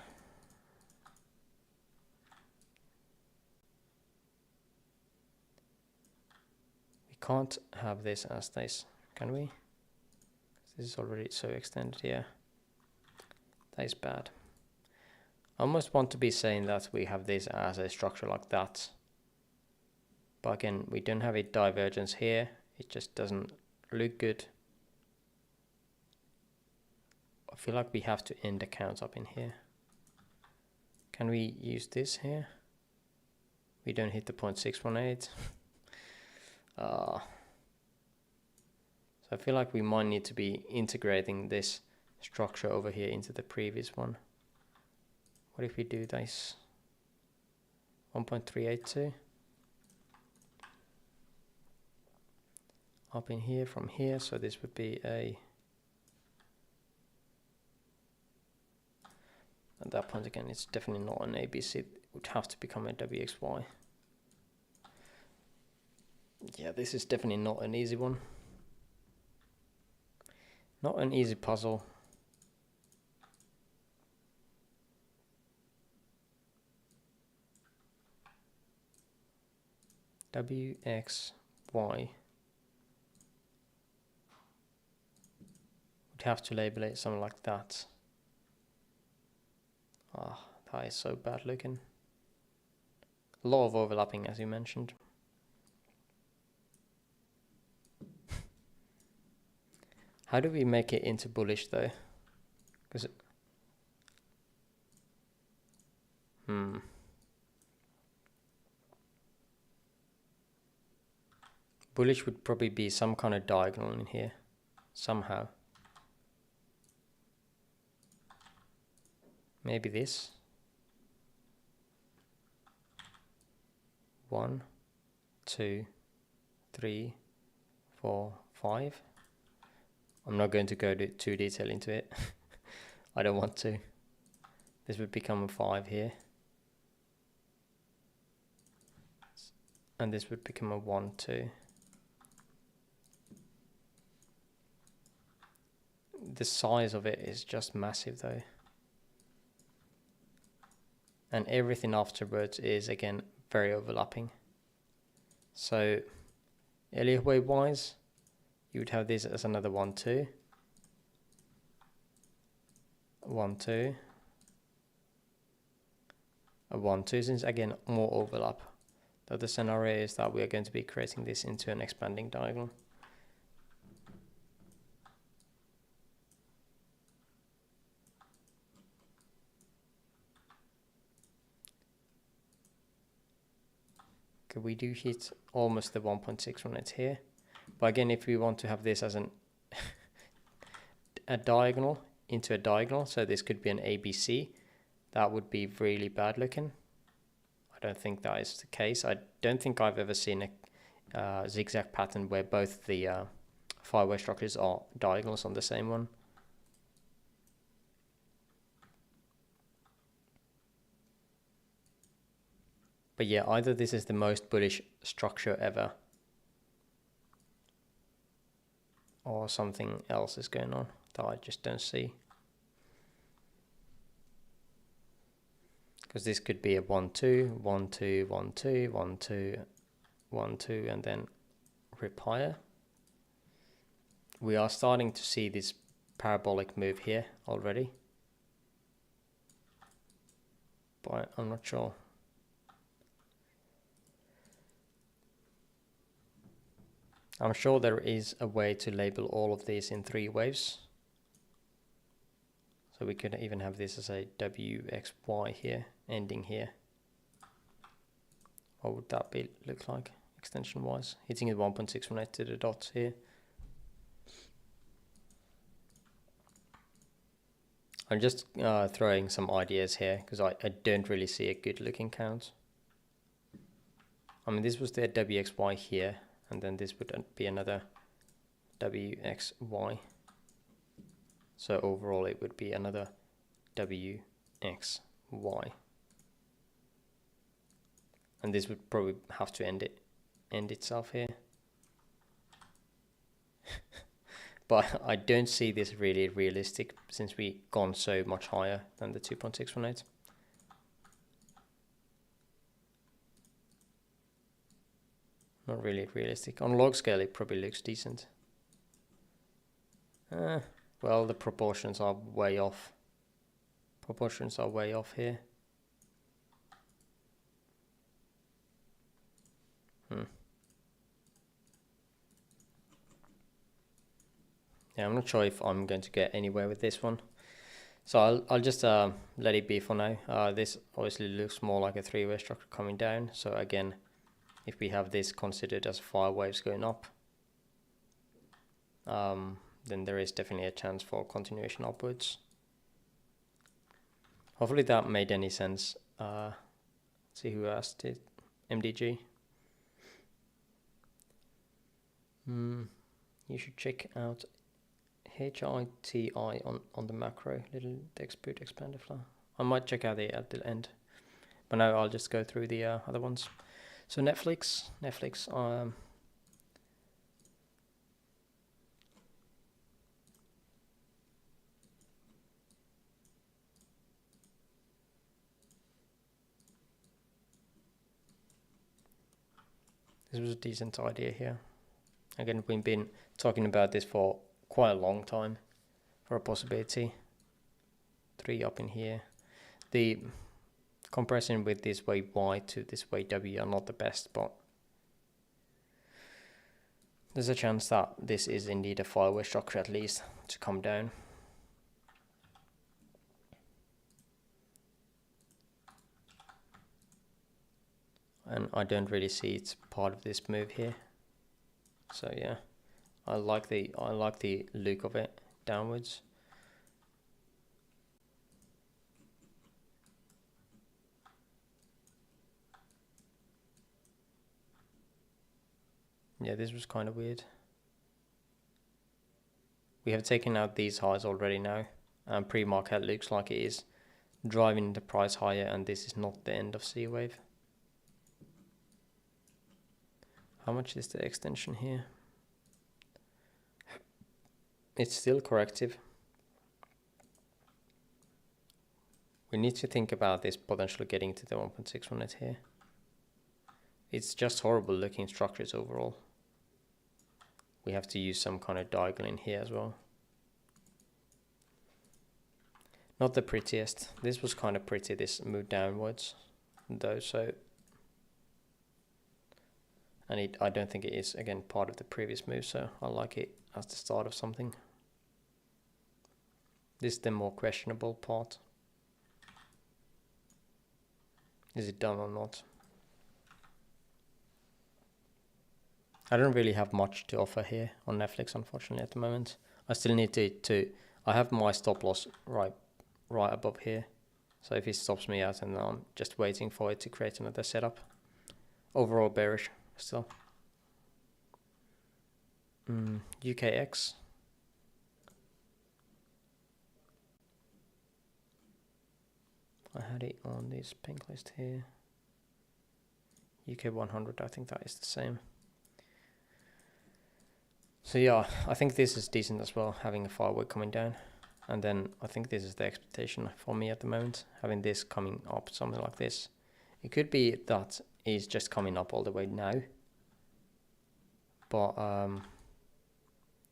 S1: We can't have this as this, can we? This is already so extended here. That is bad. I almost want to be saying that we have this as a structure like that. But again, we don't have a divergence here. It just doesn't look good. I feel like we have to end the counts up in here.
S2: Can we use this here? We don't hit the 0.618. So I feel like we might need to be integrating this structure over here into the previous one. What if we do this? 1.382. Up in here from here, so this would be a... At that point again, it's definitely not an ABC. It would have to become a WXY. Yeah, this is definitely not an easy one. Not an easy puzzle. WXY. Would have to label it something like that. Ah, that is so bad looking. A lot of overlapping, as you mentioned. How do we make it into bullish though? Because bullish would probably be some kind of diagonal in here, somehow. Maybe this. 1, 2, 3, 4, 5. I'm not going to go too detail into it. I don't want to. This would become a 5 here. And this would become a 1, 2. The size of it is just massive though. And everything afterwards is again very overlapping. So Elliott wave wise, you would have this as another 1, 2. 1, 2. A 1, 2, since again more overlap. The other scenario is that we are going to be creating this into an expanding diagonal. Okay, we do hit almost the 1.618 here. But again, if we want to have this as a diagonal into a diagonal, so this could be an ABC, that would be really bad looking. I don't think that is the case. I don't think I've ever seen a zigzag pattern where both the 5-way structures are diagonals on the same one. But yeah, either this is the most bullish structure ever, or something else is going on that I just don't see. Because this could be a 1, 2, 1, 2, 1, 2, 1, 2, 1, 2, and then rip higher. We are starting to see this parabolic move here already, but I'm not sure. I'm sure there is a way to label all of these in 3 waves. So we could even have this as a WXY here, ending here. What would that look like, extension wise? Hitting at 1.618 to the dots here. I'm just throwing some ideas here because I don't really see a good looking count. I mean, this was the WXY here, and then this would be another WXY. So overall it would be another WXY. And this would probably have to end itself here. But I don't see this really realistic since we've gone so much higher than the 2.618. Not really realistic. On log scale it probably looks decent. Well, the proportions are way off. Proportions are way off here. Yeah, I'm not sure if I'm going to get anywhere with this one. So I'll just let it be for now. This obviously looks more like a three-way structure coming down. So again, if we have this considered as 5 waves going up, then there is definitely a chance for continuation upwards. Hopefully that made any sense. See who asked it. MDG. You should check out HITI on the macro, little expert expander flow. I might check out it at the end, but now I'll just go through the other ones. So Netflix. This was a decent idea here. Again, we've been talking about this for quite a long time for a possibility. 3 up in here. The comparison with this way Y to this way W are not the best, but there's a chance that this is indeed a 5-way structure at least to come down. And I don't really see it's part of this move here. So yeah, I like the look of it downwards. Yeah, this was kind of weird. We have taken out these highs already now, and pre-market looks like it is driving the price higher, and this is not the end of C wave. How much is the extension here? It's still corrective. We need to think about this potentially getting to the 1.6 minute here. It's just horrible looking structures overall. We have to use some kind of diagonal in here as well. Not the prettiest. This was kind of pretty, this move downwards though, so. And I don't think it is, again, part of the previous move, so I like it as the start of something. This is the more questionable part. Is it done or not? I don't really have much to offer here on Netflix, unfortunately, at the moment. I still need to I have my stop loss right above here. So if it stops me out, and I'm just waiting for it to create another setup. Overall bearish still. UKX. I had it on this pink list here. UK 100, I think that is the same. So yeah, I think this is decent as well, having a 5-way coming down. And then I think this is the expectation for me at the moment, having this coming up, something like this. It could be that it's just coming up all the way now. But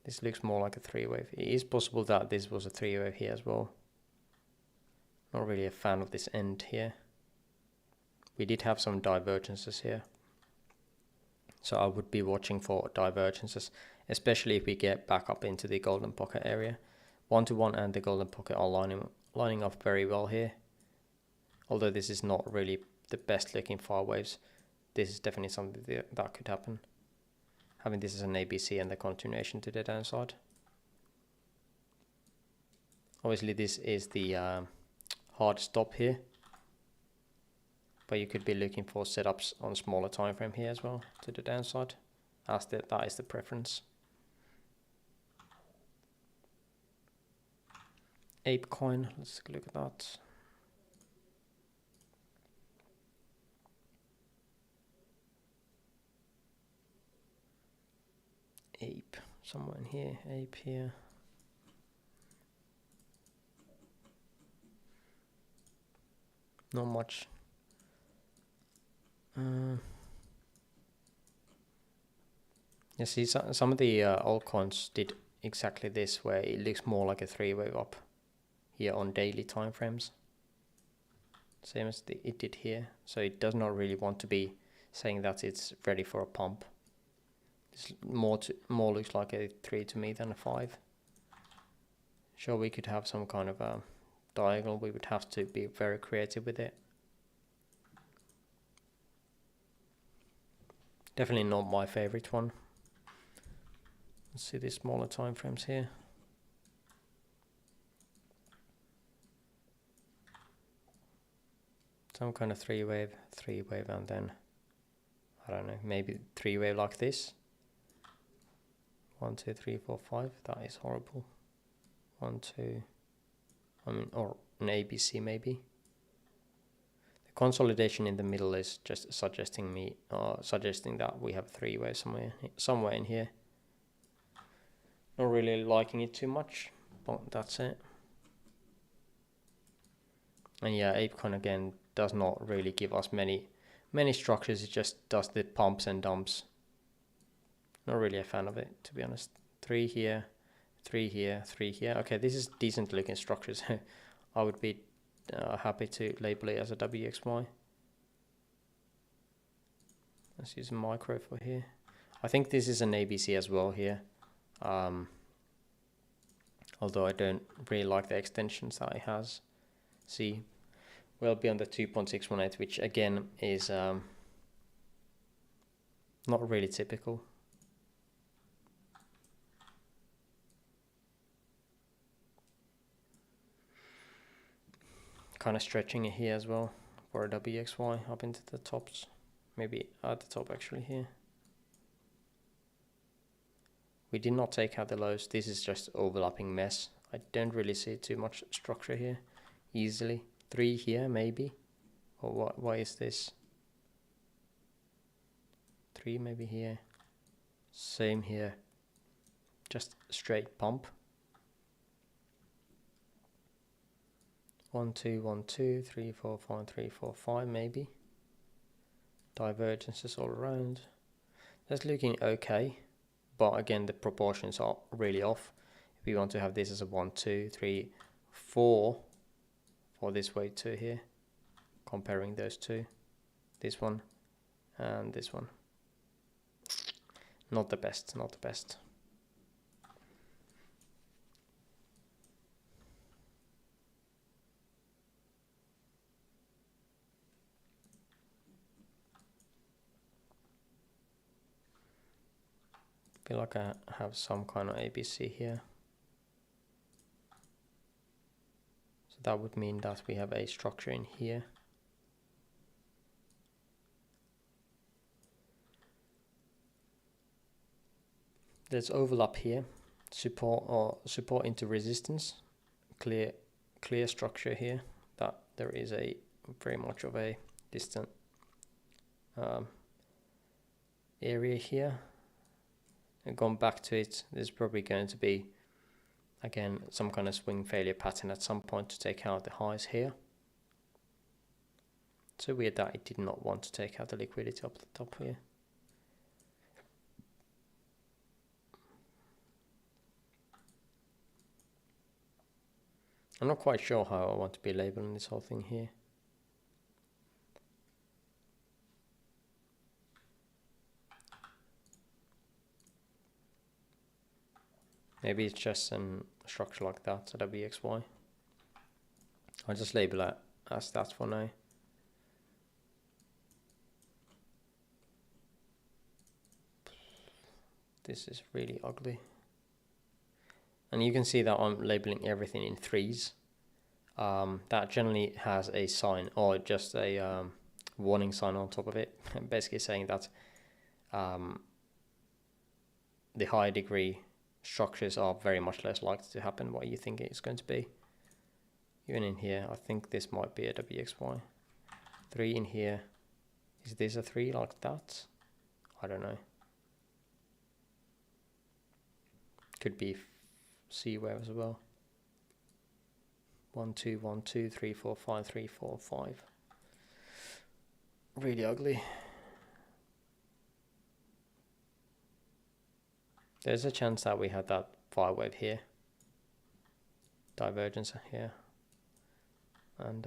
S2: this looks more like a 3-wave. It is possible that this was a 3-wave here as well. Not really a fan of this end here. We did have some divergences here. So I would be watching for divergences, especially if we get back up into the golden pocket area. 1-to-1 and the golden pocket are lining up very well here. Although this is not really the best looking 5 waves, this is definitely something that could happen. Having this as an ABC and the continuation to the downside. Obviously this is the hard stop here. But you could be looking for setups on smaller time frame here as well to the downside, as that is the preference. ApeCoin, let's take a look at that. Ape, somewhere in here, Ape here. Not much. You see, some of the altcoins did exactly this, where it looks more like a 3-wave up here on daily time frames. Same as it did here. So it does not really want to be saying that it's ready for a pump. It's more looks like a 3 to me than a 5. Sure, we could have some kind of diagonal, we would have to be very creative with it. Definitely not my favorite one. Let's see the smaller time frames here. Some kind of three wave, and then I don't know, maybe three wave like this. 1, 2, 3, 4, 5. That is horrible. 1, 2. I mean, or an ABC maybe. The consolidation in the middle is just suggesting that we have three waves somewhere in here. Not really liking it too much, but that's it. And yeah, ApeCoin again does not really give us many structures. It just does the pumps and dumps. Not really a fan of it, to be honest. 3 here, 3 here, 3 here. Okay, this is decent looking structures. I would be happy to label it as a WXY. Let's use a micro for here. I think this is an ABC as well here. Although I don't really like the extensions that it has. See, well beyond the 2.618, which again is not really typical. Kind of stretching it here as well for a WXY up into the tops, maybe at the top actually here. We did not take out the lows. This is just overlapping mess. I don't really see too much structure here easily. 3 here maybe, or why is this? 3 maybe here, same here, just straight pump. 1, 2, 1, 2, 3, 4, 5, 3, 4, 5 maybe. Divergences all around. That's looking okay, but again the proportions are really off. If we want to have this as a 1, 2, 3, 4 for this way to here, comparing those two, this one and this one. Not the best, not the best. Feel like I have some kind of ABC here. So that would mean that we have a structure in here. There's overlap here, support into resistance, clear structure here, that there is a very much of a distant area here. And going back to it, there's probably going to be again some kind of swing failure pattern at some point to take out the highs here. So weird that it did not want to take out the liquidity up the top here. I'm not quite sure how I want to be labeling this whole thing here. Maybe it's just a structure like that, a WXY. I'll just label it as that for now. This is really ugly. And you can see that I'm labeling everything in 3s. That generally has a sign or just a warning sign on top of it, basically saying that the high degree structures are very much less likely to happen what you think it's going to be. Even in here, I think this might be a WXY. 3 in here. Is this a 3 like that? I don't know. Could be C wave as well. 1, 2, 1, 2, 3, 4, 5, 3, 4, 5. Really ugly. There's a chance that we had that 5 wave here. Divergence here. And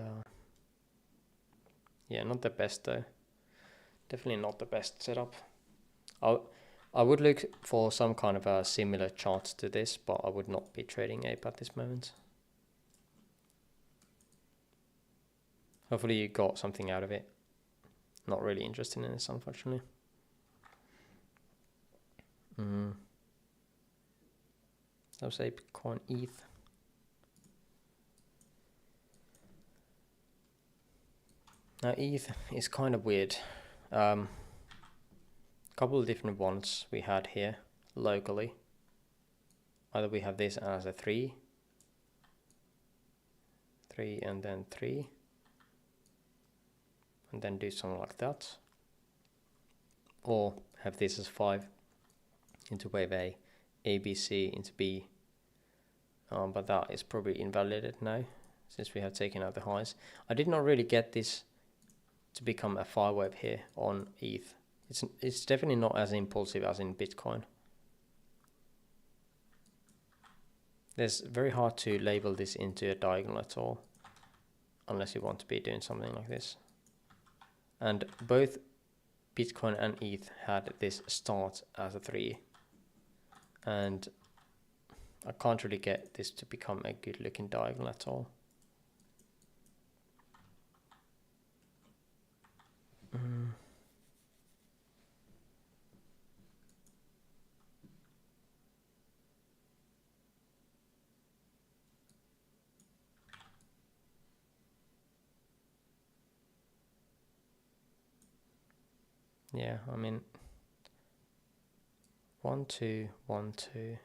S2: yeah, not the best though. Definitely not the best setup. I would look for some kind of a similar chart to this, but I would not be trading Ape at this moment.
S1: Hopefully you got something out of it. Not really interested in this, unfortunately. That was ApeCoin ETH. Now ETH is kind of weird. Couple of different ones we had here locally. Either we have this as a 3 and then 3, and then do something like that, or have this as 5 into wave A, ABC into B, but that is probably invalidated now since we have taken out the highs. I did not really get this to become a 5 wave here on ETH. It's definitely not as impulsive as in Bitcoin. It's very hard to label this into a diagonal at all, unless you want to be doing something like this. And both Bitcoin and ETH had this start as a 3, and I can't really get this to become a good looking diagonal at all. Yeah, I mean, 1 2 1 2.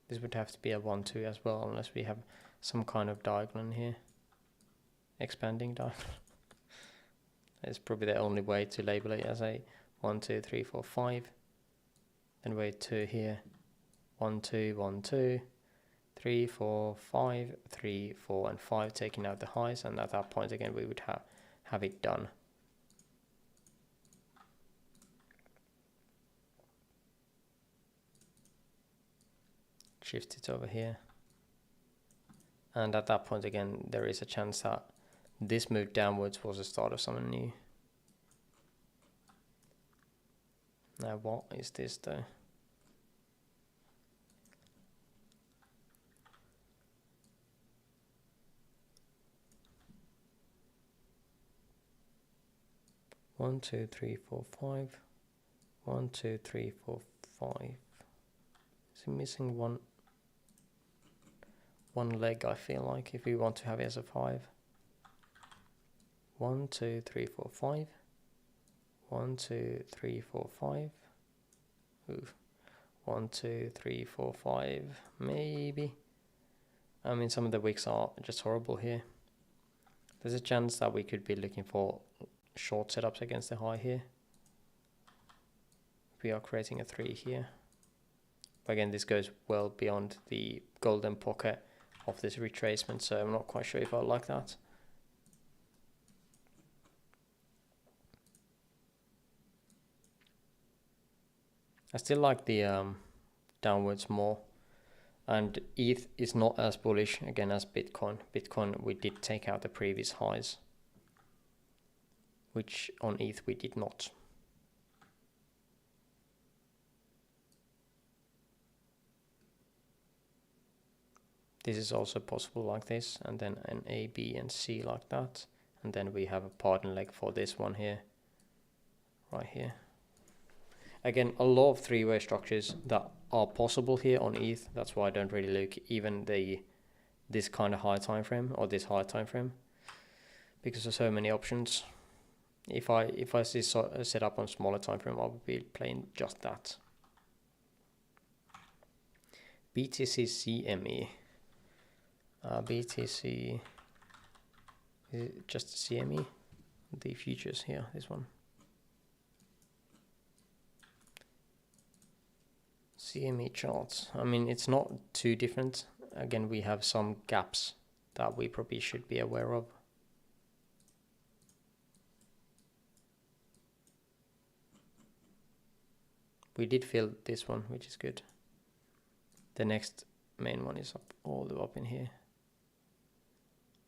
S1: This would have to be a 1 2 as well, unless we have some kind of diagonal in here, expanding diagonal. It's probably the only way to label it as a 1 2 3 4 5. Then wave 2 here, 1 2 1 2 3 4 5 3 4 and 5, taking out the highs, and at that point again we would have it done. Shift it over here, and at that point again there is a chance that this move downwards was the start of something new. Now what is this though? One, two, three, four, 5. 1 2 3 4 5. Is it missing one leg? I feel like if we want to have it as a 5. 1 2 3 4 5. 1 2 3 4 5. Ooh. 1 2 3 4 5. Maybe. I mean, some of the wicks are just horrible here. There's a chance that we could be looking for short setups against the high here. We are creating a 3 here. But again, this goes well beyond the golden pocket of this retracement, so I'm not quite sure if I like that. I still like the downwards more, and ETH is not as bullish again as Bitcoin. Bitcoin, we did take out the previous highs, which on ETH we did not. This is also possible like this, and then an A, B, and C like that. And then we have a pardon leg for this one here, right here. Again, a lot of three-way structures that are possible here on ETH. That's why I don't really look even this kind of high time frame or this high time frame, because there's so many options. If I see set up on smaller time frame, I would be playing just that. BTC CME. BTC, is it just CME? The futures here, this one. CME charts. I mean, it's not too different. Again, we have some gaps that we probably should be aware of. We did fill this one, which is good. The next main one is up all the way up in here.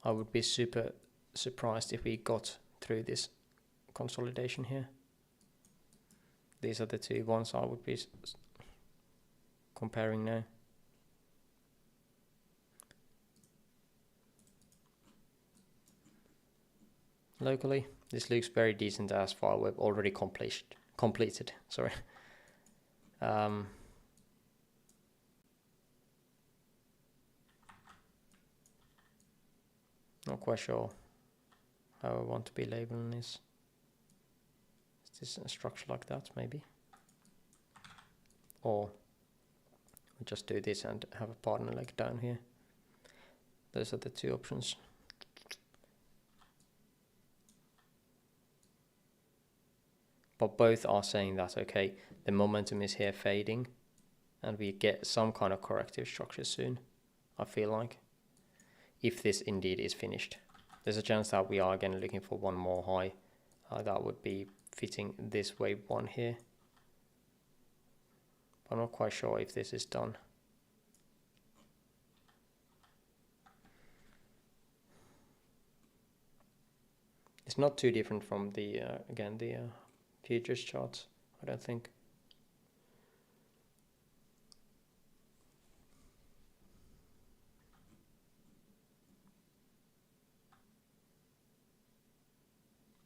S1: I would be super surprised if we got through this consolidation here. These are the two ones I would be comparing now.
S2: locally. This looks very decent as far. We've already completed. Sorry. Not quite sure how I want to be labeling this. Is this a structure like that, maybe? Or we just do this and have a partner leg down here. Those are the two options. But both are saying that, okay, the momentum is here fading and we get some kind of corrective structure soon, I feel like. If this indeed is finished. There's a chance that we are again looking for one more high. That would be fitting this wave one here. I'm not quite sure if this is done. It's not too different from the, again, the futures charts, I don't think.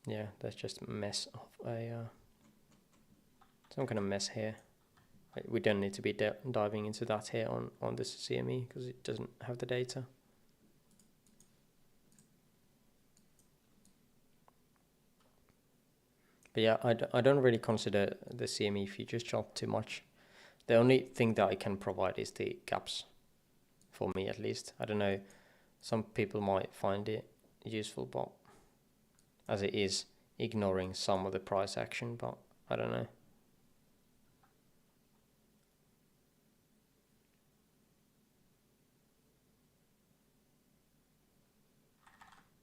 S2: Yeah, that's just a mess of a, some kind of mess here. We don't need to be diving into that here on this CME because it doesn't have the data. But yeah, I don't really consider the CME futures chart too much. The only thing that I can provide is the gaps, for me at least. I don't know, some people might find it useful, but as it is ignoring some of the price action, but I don't know.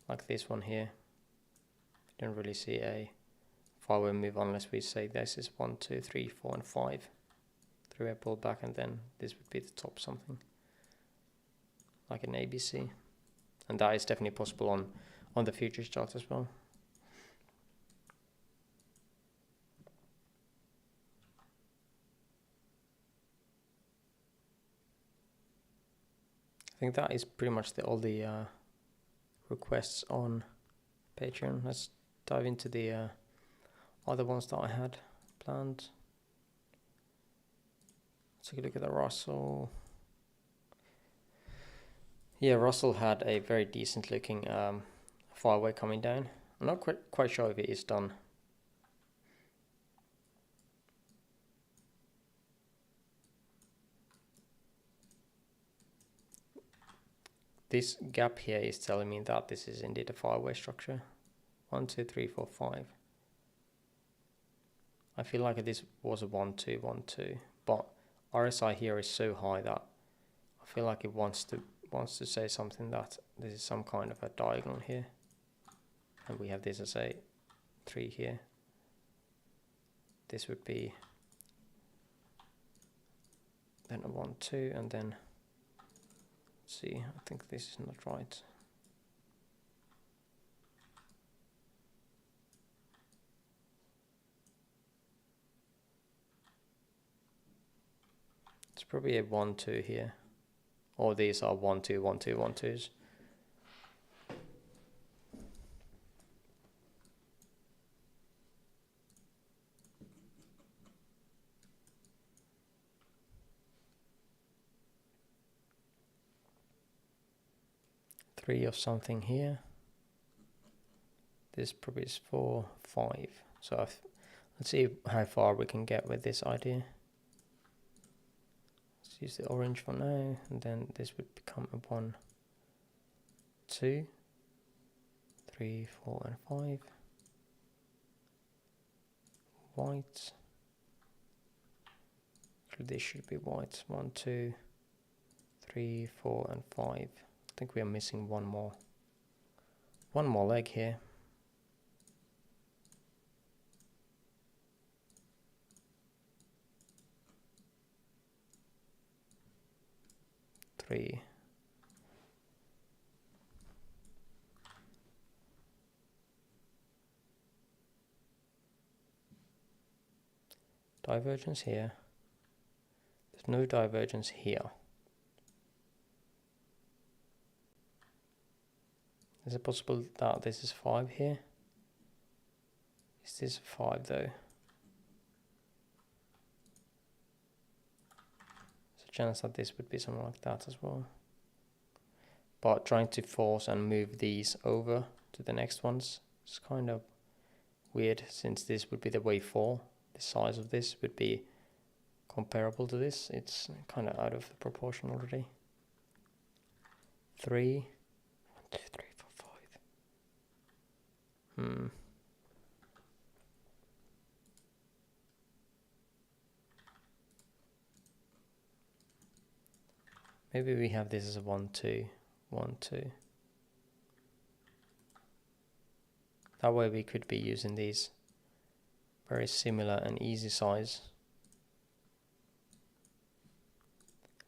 S2: Like this one here, you don't really see a 5-way move unless we say this is 1, 2, 3, 4, and 5 through a pullback, and then this would be the top something like an ABC, and that is definitely possible on the futures chart as well. I think that is pretty much all the requests on Patreon. Let's dive into the other ones that I had planned. Let's take a look at the Russell. Yeah, Russell had a very decent looking 5-way coming down. I'm not quite sure if it is done. This gap here is telling me that this is indeed a 5-way structure. 1, 2, 3, 4, 5. I feel like this was a 1, 2, 1, 2, but RSI here is so high that I feel like it wants to say something that this is some kind of a diagonal here, and we have this as a 3 here. This would be then a 1, 2, and then let's see. I think this is not right. It's probably a 1, 2 here, or these are 1, 2, 1, 2, 1, 2s. Three of something here. This probably is 4, 5. So let's see how far we can get with this idea. Let's use the orange for now, and then this would become a 1, 2, 3, 4, and 5. White. So this should be white. 1, 2, 3, 4, and 5. I think we are missing one more leg here. Three. Divergence here. There's no divergence here. Is it possible that this is 5 here? Is this 5 though? There's a chance that this would be something like that as well. But trying to force and move these over to the next ones is kind of weird, since this would be the wave 4. The size of this would be comparable to this. It's kind of out of the proportion already. 3, 1, 2, 3, 4, 5. Maybe we have this as a 1, 2, 1, 2. That way we could be using these very similar and easy size.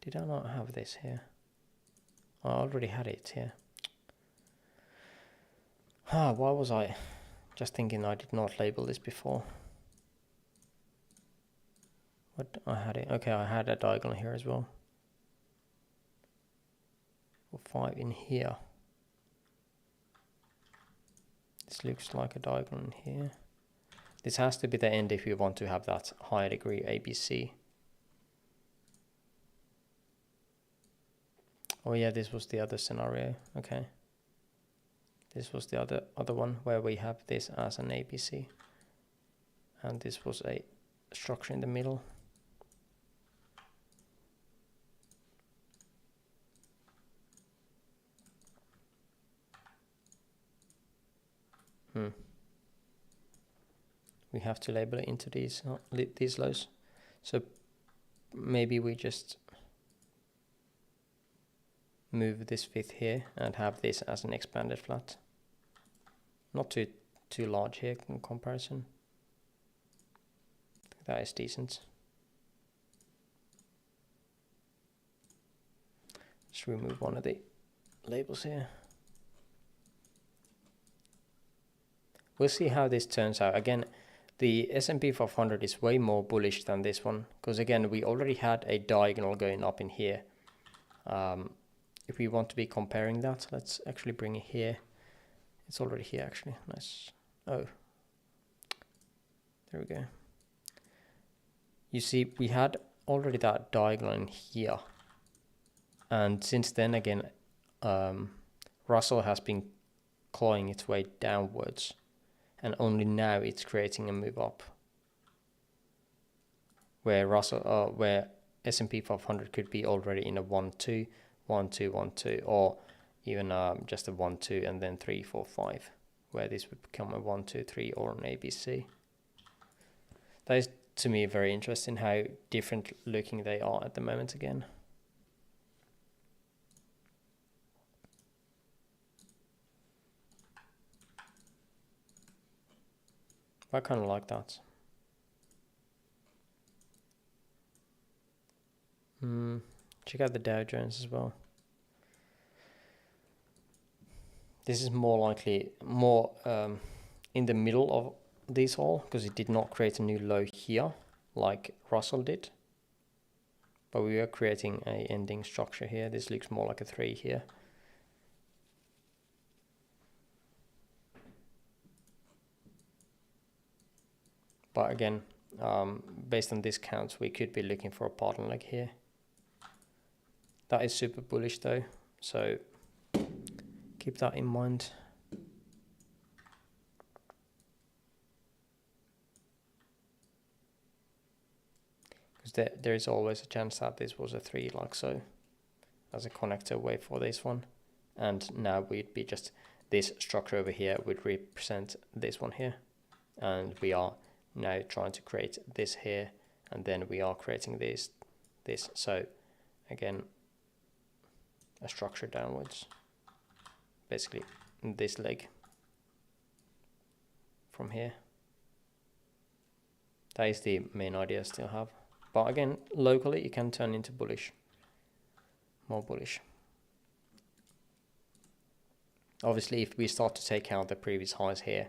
S2: Did I not have this here? I already had it here. Why was I just thinking I did not label this before? What, I had it. Okay, I had a diagonal here as well. 5 in here. This looks like a diagonal in here. This has to be the end if you want to have that higher degree ABC. Oh yeah, this was the other scenario. Okay. This was the other one where we have this as an ABC. And this was a structure in the middle. We have to label it into these lows. So maybe we just move this 5th here and have this as an expanded flat. Not too large here in comparison. I think that is decent. Just remove one of the labels here. We'll see how this turns out. Again, the S&P 500 is way more bullish than this one, because again, we already had a diagonal going up in here. If we want to be comparing that, let's actually bring it here. It's already here actually. Nice. Oh, there we go. You see, we had already that diagonal in here. And since then, again, Russell has been clawing its way downwards. And only now it's creating a move up, where where S&P 500 could be already in a 1, 2, 1, 2, 1, 2, or even just a 1, 2, and then 3, 4, 5, where this would become a 1, 2, 3, or an ABC. That is, to me, very interesting how different looking they are at the moment again. I kind of like that. Check out the Dow Jones as well. This is more likely in the middle of this all, because it did not create a new low here like Russell did. But we are creating a ending structure here. This looks more like a 3 here. But again, based on discounts, we could be looking for a pattern like here. That is super bullish though, so keep that in mind. Because there is always a chance that this was a 3 like so, as a connector wave for this one. And now we'd be just, this structure over here would represent this one here. And we are now trying to create this here, and then we are creating this. So again, a structure downwards, basically this leg from here. That is the main idea I still have. But again, locally it can turn into bullish, more bullish. Obviously, if we start to take out the previous highs here,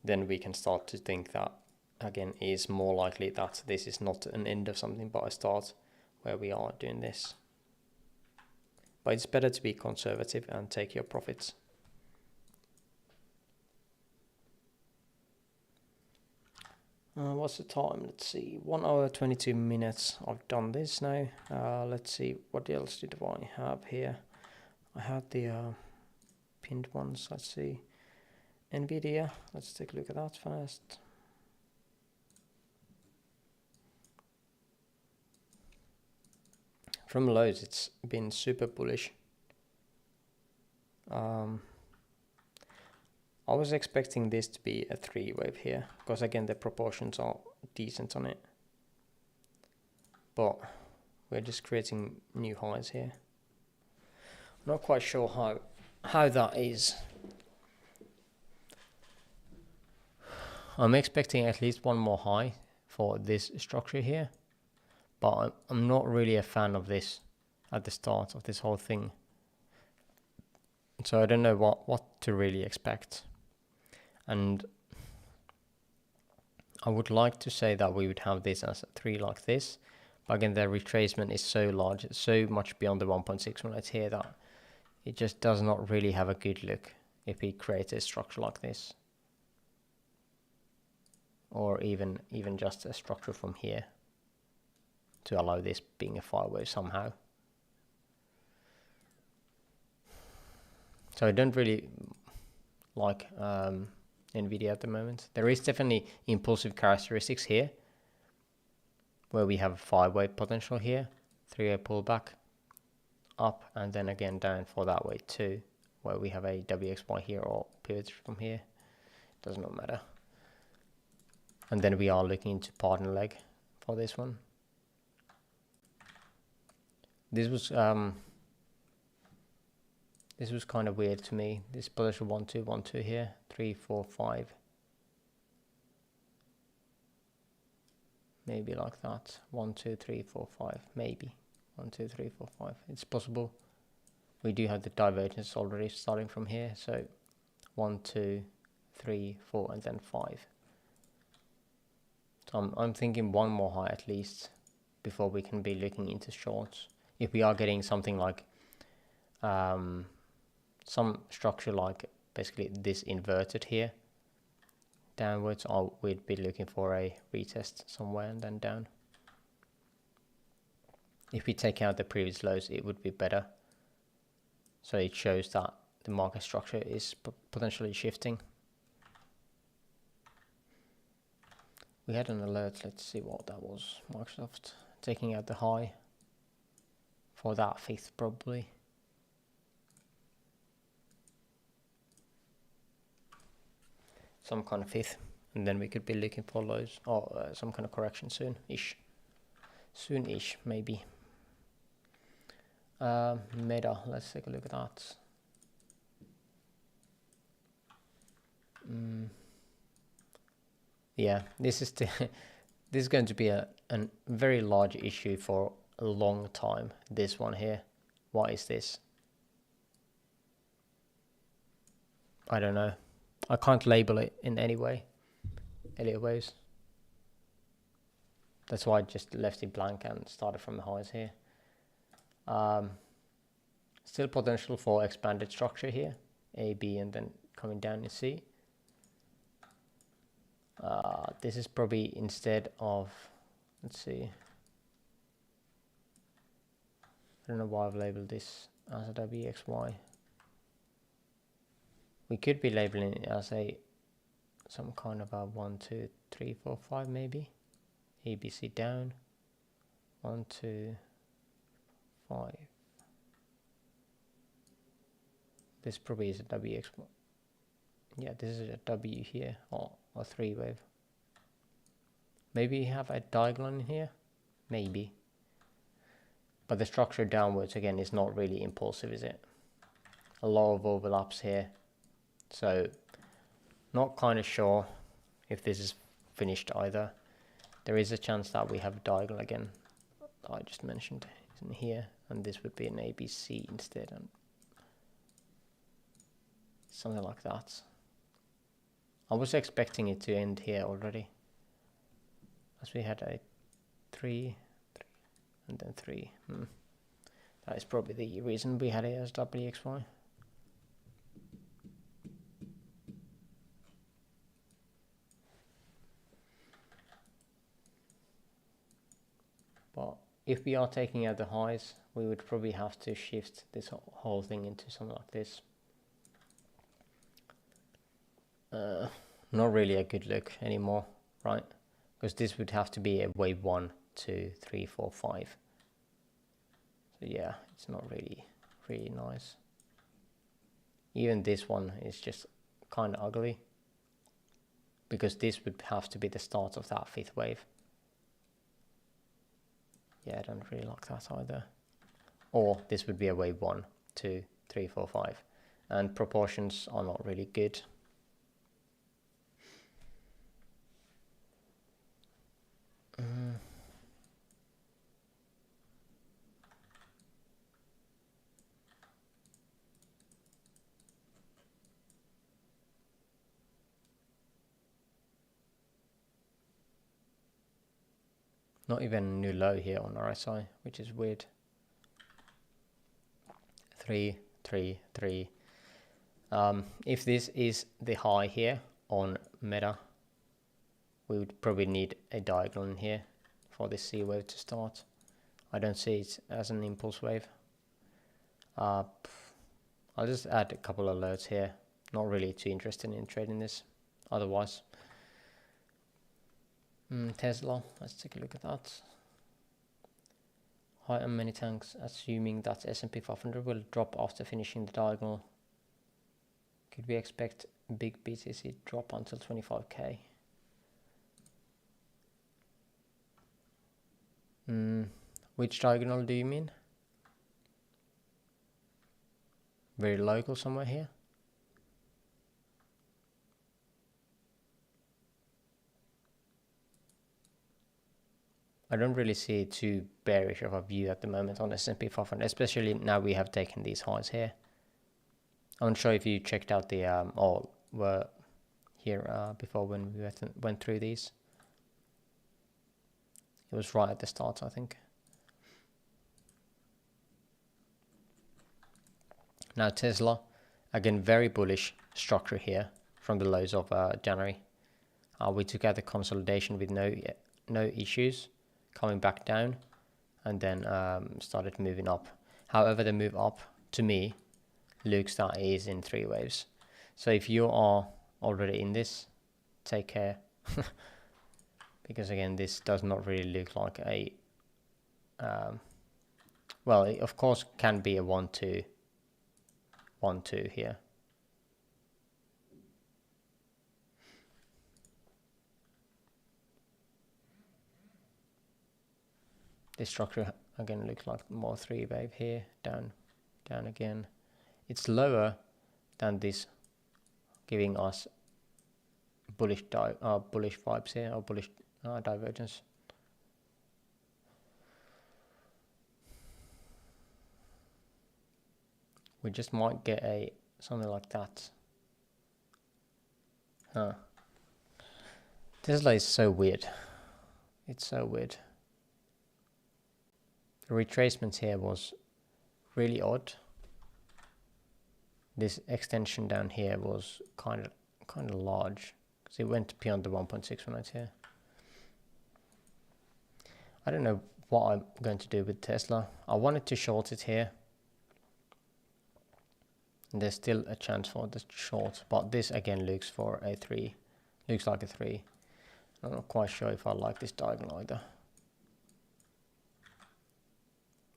S2: then we can start to think that, again, is more likely that this is not an end of something, but a start where we are doing this. But it's better to be conservative and take your profits. What's the time? Let's see, 1 hour 22 minutes. I've done this now. Let's see, what else did I have here? I had the pinned ones. Let's see, Nvidia. Let's take a look at that first. From lows, it's been super bullish. I was expecting this to be a 3-wave here, because again the proportions are decent on it. But we're just creating new highs here. I'm not quite sure how that is. I'm expecting at least one more high for this structure here, but I'm not really a fan of this at the start of this whole thing. So I don't know what to really expect. And I would like to say that we would have this as a 3 like this, but again the retracement is so large, it's so much beyond the 1.6 minutes here that it just does not really have a good look if we create a structure like this, or even just a structure from here to allow this being a 5-wave somehow. So I don't really like Nvidia at the moment. There is definitely impulsive characteristics here, where we have 5-wave potential here, 3-wave pullback, up and then again down for that way too, where we have a WXY here or pivot from here, does not matter. And then we are looking into partner leg for this one. This was kind of weird to me. This potential 1 2 1 2 here, 3 4 5, maybe like that. 1 2 3 4 5, maybe 1 2 3 4 5. It's possible. We do have the divergence already starting from here, so 1 2 3 4 and then 5. So I'm thinking one more high at least before we can be looking into shorts. If we are getting something like some structure like basically this inverted here downwards, we'd be looking for a retest somewhere and then down. If we take out the previous lows, it would be better. So it shows that the market structure is potentially shifting. We had an alert, let's see what that was. Microsoft taking out the high for that 5th probably. Some kind of 5th, and then we could be looking for lows or some kind of correction soon-ish. Soon-ish, maybe. Meta, let's take a look at that. Yeah, this is this is going to be a very large issue for a long time. This one here, what is this? I don't know. I can't label it in any way. Elliott waves. That's why I just left it blank and started from the highs here. Still potential for expanded structure here, A, B, and then coming down to C. This is probably instead of, let's see, I don't know why I've labeled this as a WXY. We could be labeling it as some kind of a 1 2 3 4 5 maybe. ABC down, 1 2 5. This probably is a WXY. Yeah, this is a W here, or a 3-wave. Maybe you have a diagonal in here, maybe. But the structure downwards again is not really impulsive, is it? A lot of overlaps here. So, not kind of sure if this is finished either. There is a chance that we have a diagonal again. I just mentioned in here, and this would be an ABC instead, and something like that. I was expecting it to end here already, as we had a 3, 3, and then 3. That is probably the reason we had it as WXY. But if we are taking out the highs, we would probably have to shift this whole thing into something like this. Not really a good look anymore, right? Because this would have to be a wave 1, 2, 3, 4, 5. So yeah, it's not really nice. Even this one is just kind of ugly, because this would have to be the start of that 5th wave. Yeah, I don't really like that either. Or this would be a wave 1, 2, 3, 4, 5. And proportions are not really good. Not even a new low here on RSI, which is weird. 3, 3, 3. If this is the high here on Meta, we would probably need a diagonal in here for this C wave to start. I don't see it as an impulse wave. I'll just add a couple of alerts here. Not really too interested in trading this otherwise. Tesla, let's take a look at that. High on many tanks, assuming that S&P 500 will drop after finishing the diagonal. Could we expect big BTC drop until 25k? Which diagonal do you mean? Very local somewhere here? I don't really see too bearish of a view at the moment on S&P 500, especially now we have taken these highs here. I'm not sure if you checked out the or were here before when we went through these. It was right at the start, I think. Now Tesla, again very bullish structure here from the lows of January. We took out the consolidation with no issues, coming back down, and then started moving up. However, the move up to me looks that it is in 3 waves. So if you are already in this, take care. Because again, this does not really look like a well, it of course can be a 1-2 here. This structure again looks like more 3 wave here, down again. It's lower than this, giving us bullish vibes here, or bullish divergence. We just might get something like that. Tesla is so weird. It's so weird. The retracement here was really odd. This extension down here was kind of large, because it went beyond the 1.618 here. I don't know what I'm going to do with Tesla. I wanted to short it here. There's still a chance for the short, but this again looks for a 3. Looks like a 3. I'm not quite sure if I like this diagonal either.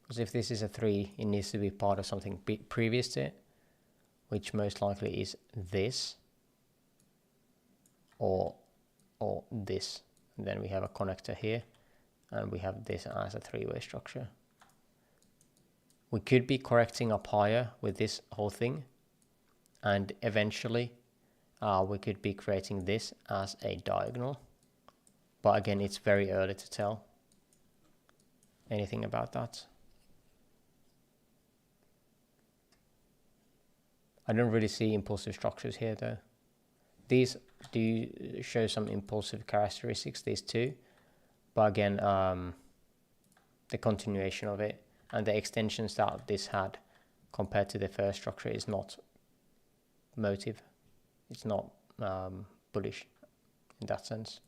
S2: Because if this is a 3, it needs to be part of something previous to it, which most likely is this or this. And then we have a connector here, and we have this as a 3-way structure. We could be correcting up higher with this whole thing, and eventually we could be creating this as a diagonal. But again, it's very early to tell anything about that. I don't really see impulsive structures here though. These do show some impulsive characteristics, these two, but again, the continuation of it and the extensions that this had compared to the first structure is not motive. It's not bullish in that sense.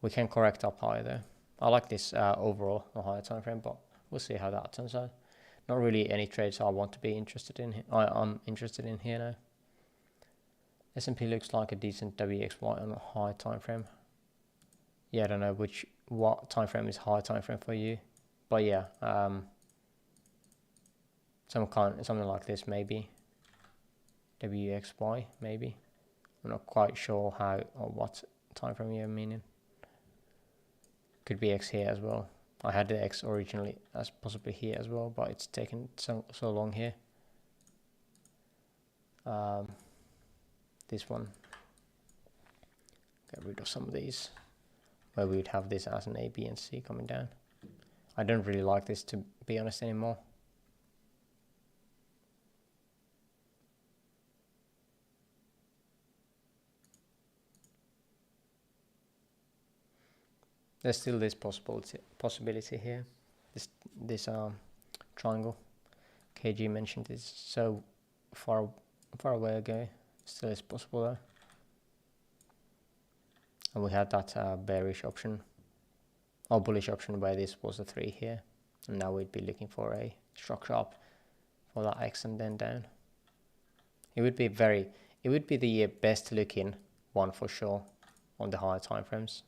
S2: We can correct up higher though, I like this overall on higher time frame, but we'll see how that turns out. Not really any trades I want to be interested in. I'm interested in here now. S&P looks like a decent WXY on a high time frame. Yeah, I don't know what time frame is high time frame for you, but yeah, something like this maybe. WXY maybe. I'm not quite sure how or what time frame you're meaning. Could be X here as well. I had the X originally as possibly here as well, but it's taken so long here. This one. Get rid of some of these, where we would have this as an A, B, and C coming down. I don't really like this, to be honest, anymore. There's still this possibility here. This triangle. KG mentioned this so far away ago. Still is possible though. And we had that bearish option, or bullish option, where this was a 3 here, and now we'd be looking for a structure up for that X and then down. It would be the best looking one for sure on the higher time frames.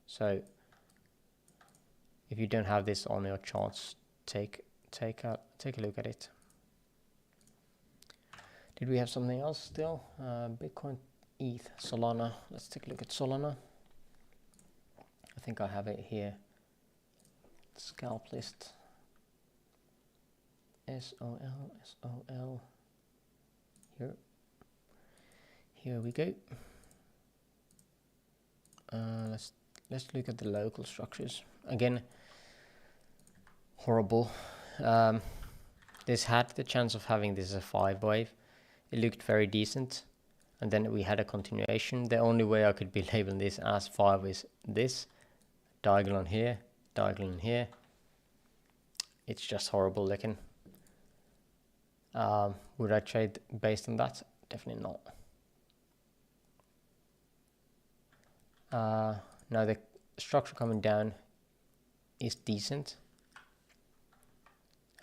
S2: So if you don't have this on your charts, take a look at it. Did we have something else still? Bitcoin, ETH, Solana. Let's take a look at Solana. I think I have it here. Scalp list. SOL. Here we go. Let's look at the local structures again. Horrible. This had the chance of having this as a 5 wave. It looked very decent, and then we had a continuation. The only way I could be labeling this as 5 is this diagonal here, diagonal here. It's just horrible looking. Would I trade based on that? Definitely not. Now the structure coming down is decent.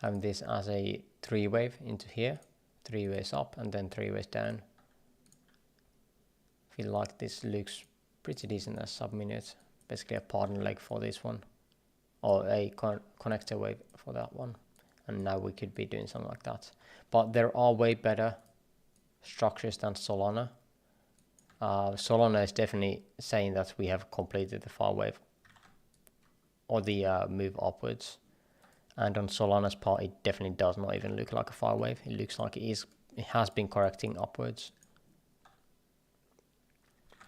S2: Having this as a 3 wave into here, 3 ways up and then 3 ways down. Feel like this looks pretty decent as sub-minute. Basically a pardon leg for this one, or a connector wave for that one. And now we could be doing something like that. But there are way better structures than Solana. Solana is definitely saying that we have completed the 5 wave or the move upwards. And on Solana's part, it definitely does not even look like a 5 wave. It looks like it has been correcting upwards.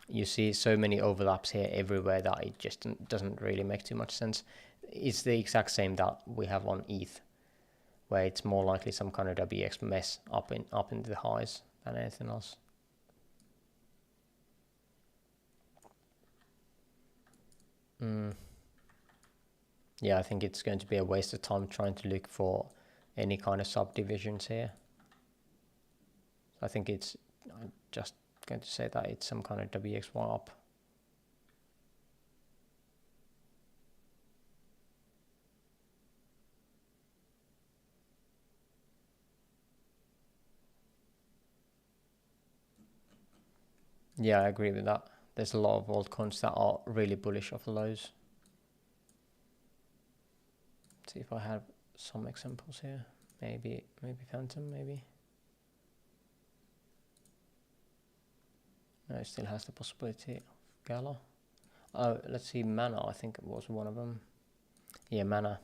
S2: You see so many overlaps here everywhere that it just doesn't really make too much sense. It's the exact same that we have on ETH, where it's more likely some kind of WX mess up into the highs than anything else. Yeah, I think it's going to be a waste of time trying to look for any kind of subdivisions here. I think I'm just going to say that it's some kind of WXY up. Yeah, I agree with that. There's a lot of altcoins that are really bullish off the lows. See if I have some examples here. Maybe Phantom, maybe. No, it still has the possibility of Gala. Oh, let's see, Mana, I think it was one of them. Yeah, Mana.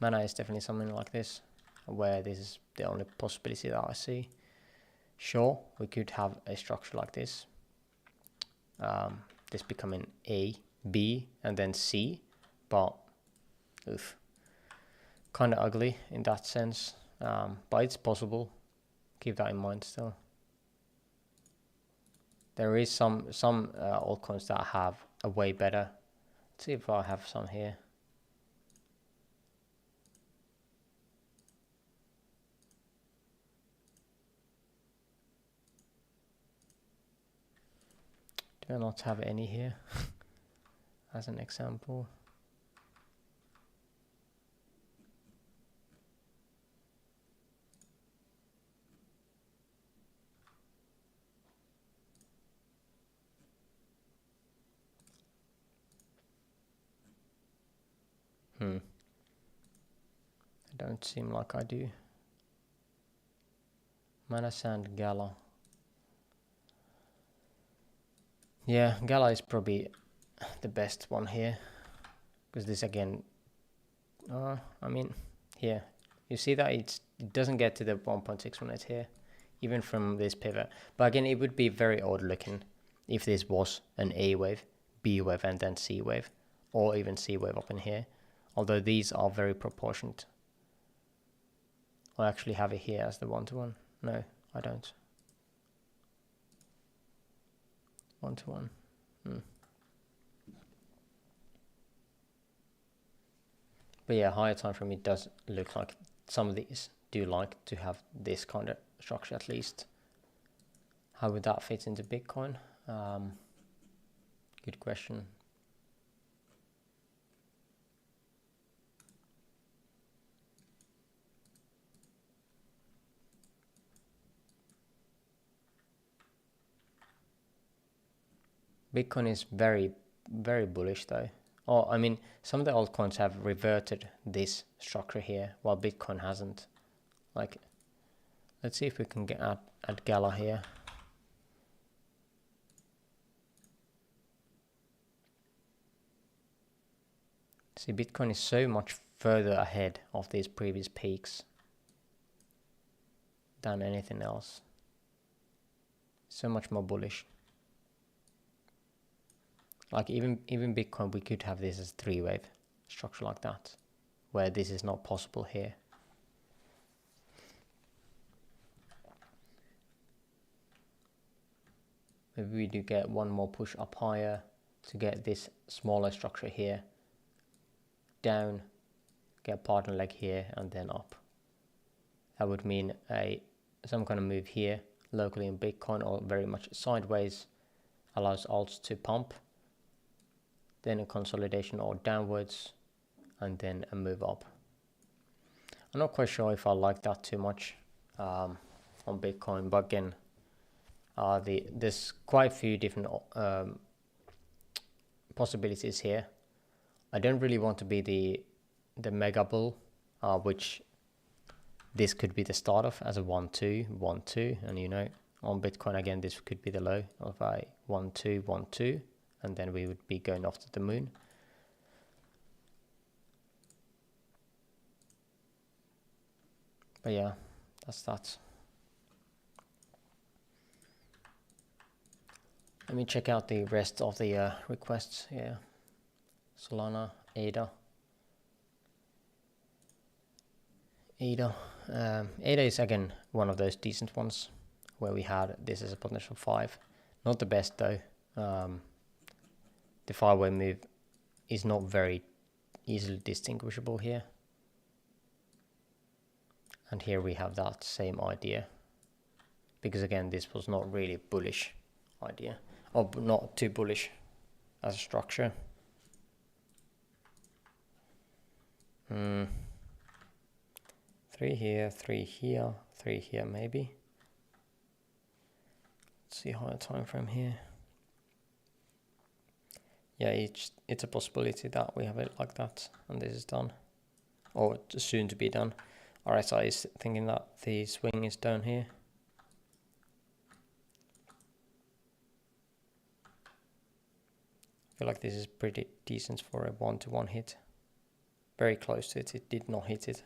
S2: Mana is definitely something like this, where this is the only possibility that I see. Sure, we could have a structure like this. This becoming A, B, and then C, but oof, kind of ugly in that sense. But it's possible. Keep that in mind still. There is some altcoins that have a way better. Let's see if I have some here. Do I not have any here as an example? I don't seem like I do. Manasand Gala. Yeah, Gala is probably the best one here, because this again, I mean, here you see that it doesn't get to the 1.6 minutes here, even from this pivot. But again, it would be very odd looking if this was an A wave, B wave, and then C wave, or even C wave up in here. Although these are very proportionate. I actually have it here as the 1-to-1. No, I don't. 1-to-1. But yeah, higher time frame, it does look like some of these do like to have this kind of structure at least. How would that fit into Bitcoin? Good question. Bitcoin is very, very bullish though. Oh, I mean, some of the altcoins have reverted this structure here, while Bitcoin hasn't. Like, let's see if we can get at Gala here. See, Bitcoin is so much further ahead of these previous peaks than anything else. So much more bullish. Like even Bitcoin, we could have this as 3-wave structure like that, where this is not possible here. Maybe we do get one more push up higher to get this smaller structure here, down, get a partner leg here, and then up. That would mean some kind of move here locally in Bitcoin, or very much sideways, allows alts to pump, then a consolidation or downwards, and then a move up. I'm not quite sure if I like that too much on Bitcoin, but again, there's quite a few different possibilities here. I don't really want to be the mega bull, which this could be the start of as a 1-2, 1-2, and you know, on Bitcoin again, this could be the low of a 1-2, 1-2, and then we would be going off to the moon. But yeah, that's that. Let me check out the rest of the requests here. Solana, ADA. ADA is again one of those decent ones where we had this as a potential 5. Not the best though. The 5-way move is not very easily distinguishable here. And here we have that same idea. Because again, this was not really bullish idea. Or not too bullish as a structure. 3 here, 3 here, 3 here maybe. Let's see higher time frame here. Yeah, it's a possibility that we have it like that and this is done, or soon to be done. RSI is thinking that the swing is down here. I feel like this is pretty decent for a 1-to-1 hit. Very close to it. It did not hit it.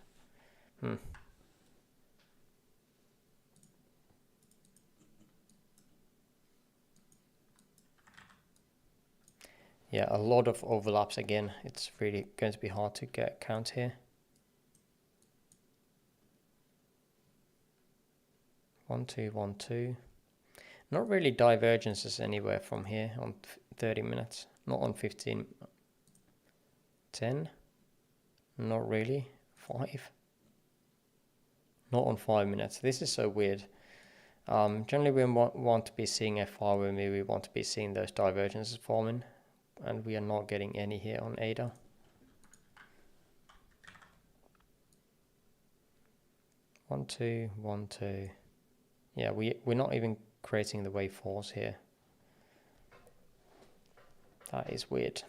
S2: Yeah, a lot of overlaps again. It's really going to be hard to get count here. 1-2, 1-2. Not really divergences anywhere from here on 30 minutes. Not on 15. 10. Not really. 5. Not on 5 minutes. This is so weird. Generally we want to be seeing a 5-way move. We want to be seeing those divergences forming. And we are not getting any here on ADA. One, two, 1-2. Yeah, we're not even creating the wave force here. That is weird.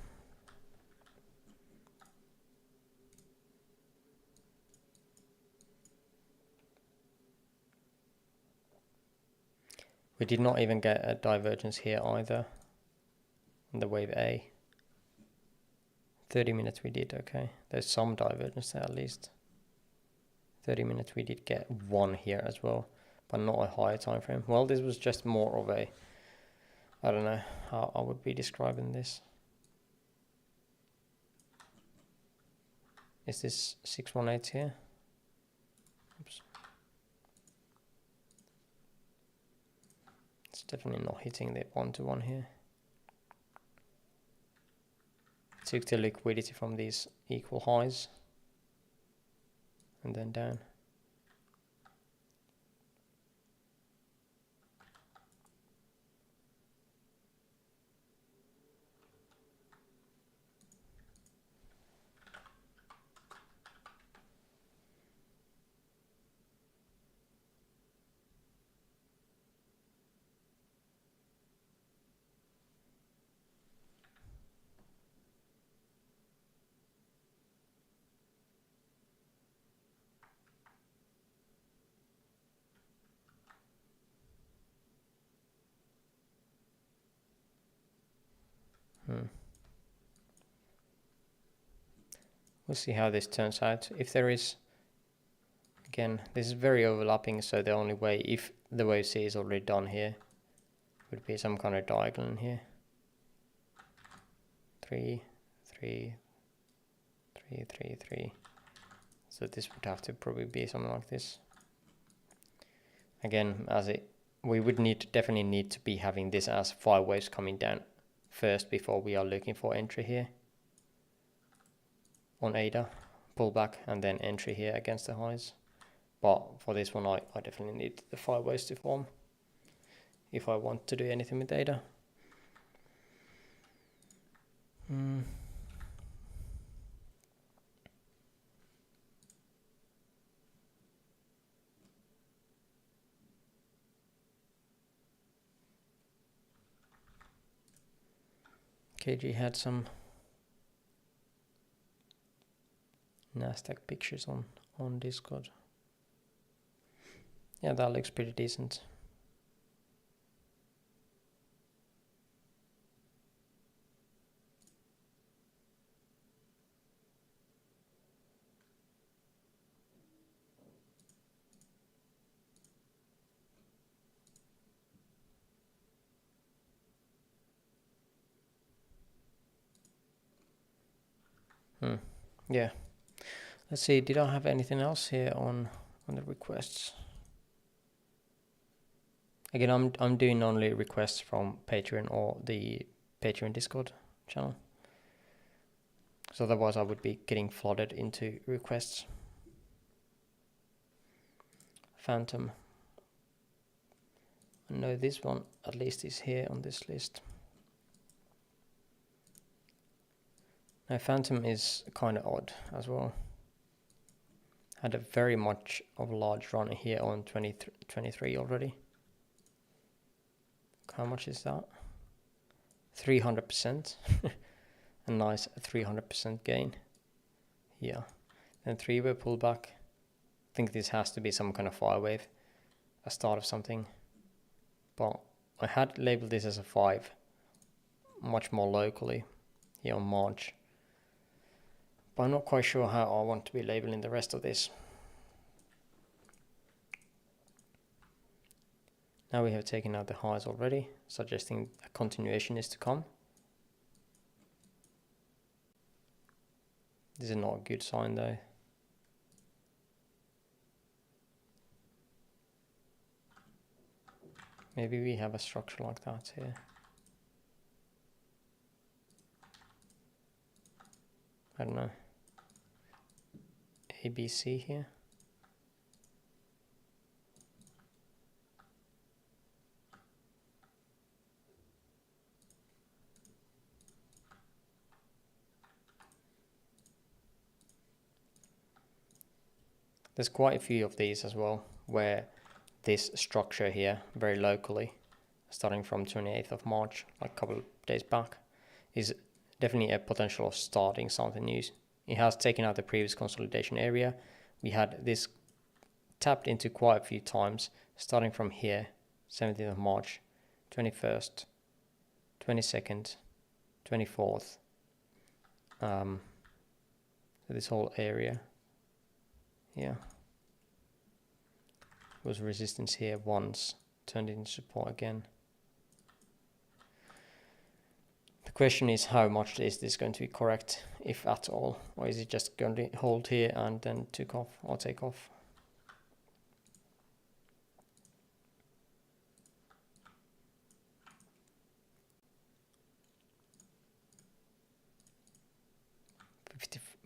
S2: We did not even get a divergence here either in the wave A. 30 minutes we did, okay. There's some divergence there at least. 30 minutes we did get one here as well, but not a higher time frame. Well, this was just more of a, I don't know how I would be describing this. Is this 618 here? Oops. It's definitely not hitting the 1-to-1 here. Took the liquidity from these equal highs and then down. We'll see how this turns out. If there is, again, this is very overlapping, so the only way, if the wave C is already done here, would be some kind of diagonal here. 3, 3, 3, 3, 3. So this would have to probably be something like this. Again, we would definitely need to be having this as 5 waves coming down first before we are looking for entry here on ADA, pullback, and then entry here against the highs. But for this one, I definitely need the 5 waves to form if I want to do anything with ADA. KG had some Nasdaq pictures on Discord. Yeah, that looks pretty decent. Yeah. Let's see, did I have anything else here on the requests? Again, I'm doing only requests from Patreon or the Patreon Discord channel. So otherwise I would be getting flooded into requests. Phantom. No, this one at least is here on this list. Now Phantom is kind of odd as well. Had a very much of a large run here on 23 already. How much is that? 300%. A nice 300% gain. Yeah. Then 3-way pullback. I think this has to be some kind of 5 wave. A start of something. But I had labeled this as a 5. Much more locally. Here on March. But I'm not quite sure how I want to be labeling the rest of this. Now we have taken out the highs already, suggesting a continuation is to come. This is not a good sign though. Maybe we have a structure like that here. I don't know. ABC here. There's quite a few of these as well, where this structure here, very locally, starting from 28th of March, like a couple of days back, is definitely a potential of starting something new. It has taken out the previous consolidation area. We had this tapped into quite a few times, starting from here 17th of March, 21st, 22nd, 24th. So this whole area, yeah, was resistance here once, turned into support again. The question is, how much is this going to be correct, if at all, or is it just going to hold here and then take off?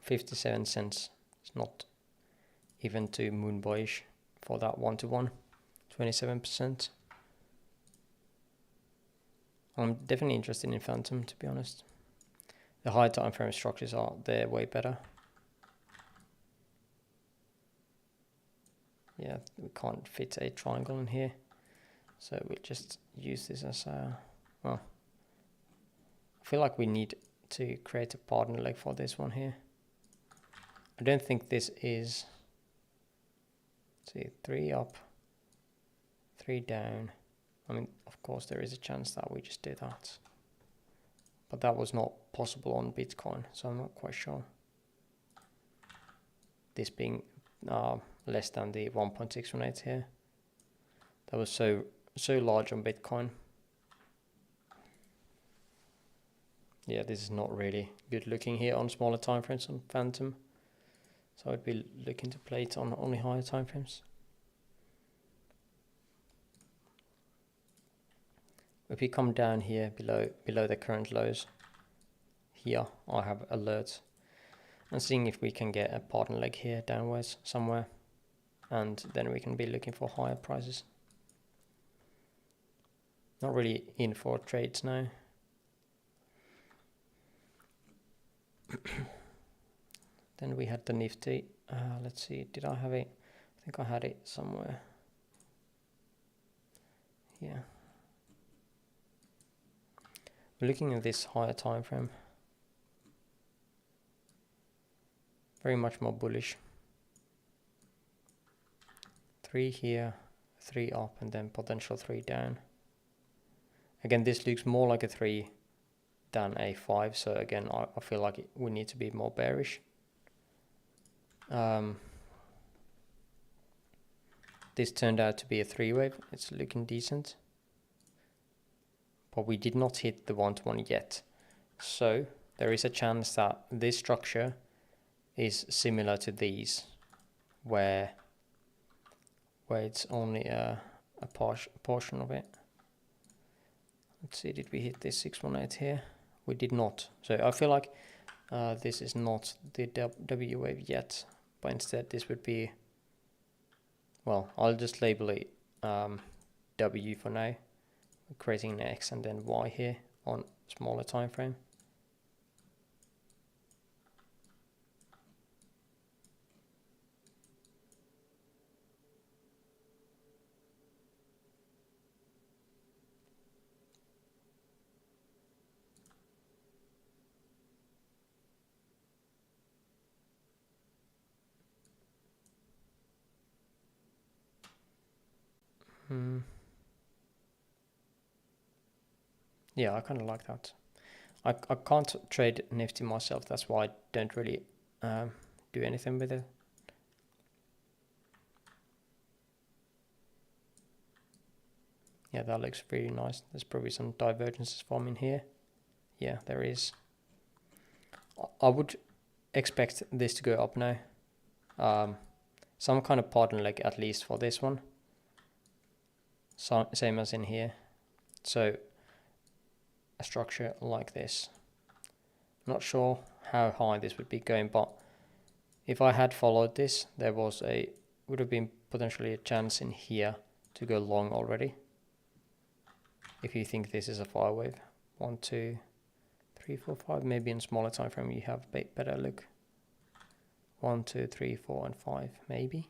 S2: 57 cents. It's not even too moon boyish for that 1-to-1, 27%. I'm definitely interested in Phantom, to be honest. The high time frame structures they're way better. Yeah, we can't fit a triangle in here, so we'll just use this as a, well, I feel like we need to create a partner leg for this one here. I don't think this is, see, 3 up, 3 down. I mean, of course there is a chance that we just do that, but that was not possible on Bitcoin, so I'm not quite sure. This being less than the 1.618 here, that was so large on Bitcoin. Yeah, this is not really good looking here on smaller time frames on Phantom, so I'd be looking to play it on only higher time frames. If we come down here below the current lows, here I have alerts, and seeing if we can get a partner leg here downwards somewhere, and then we can be looking for higher prices. Not really in for trades now. Then we had the Nifty. Let's see, did I have it? I think I had it somewhere. Yeah. We're looking at this higher time frame. Very much more bullish. 3 here, 3 up, and then potential 3 down. Again, this looks more like a 3 than a 5, so again, I feel like we need to be more bearish. This turned out to be a 3 wave. It's looking decent, but we did not hit the 1-to-1 yet, so there is a chance that this structure is similar to these, where it's only a portion of it. Let's see, did we hit this 618 here? We did not. So I feel like this is not the W wave yet, but instead this would be, well, I'll just label it W for now, creating an X and then Y here on smaller time frame. Yeah, I kind of like that. I can't trade Nifty myself, that's why I don't really do anything with it. Yeah, that looks really nice. There's probably some divergences forming here. Yeah, there is. I would expect this to go up now. Some kind of partner leg at least for this one. So, same as in here. So a structure like this. Not sure how high this would be going, but if I had followed this, there would have been potentially a chance in here to go long already. If you think this is a 5 wave, 1, 2, 3, 4, 5, maybe in smaller time frame you have a better look. 1, 2, 3, 4, and 5, maybe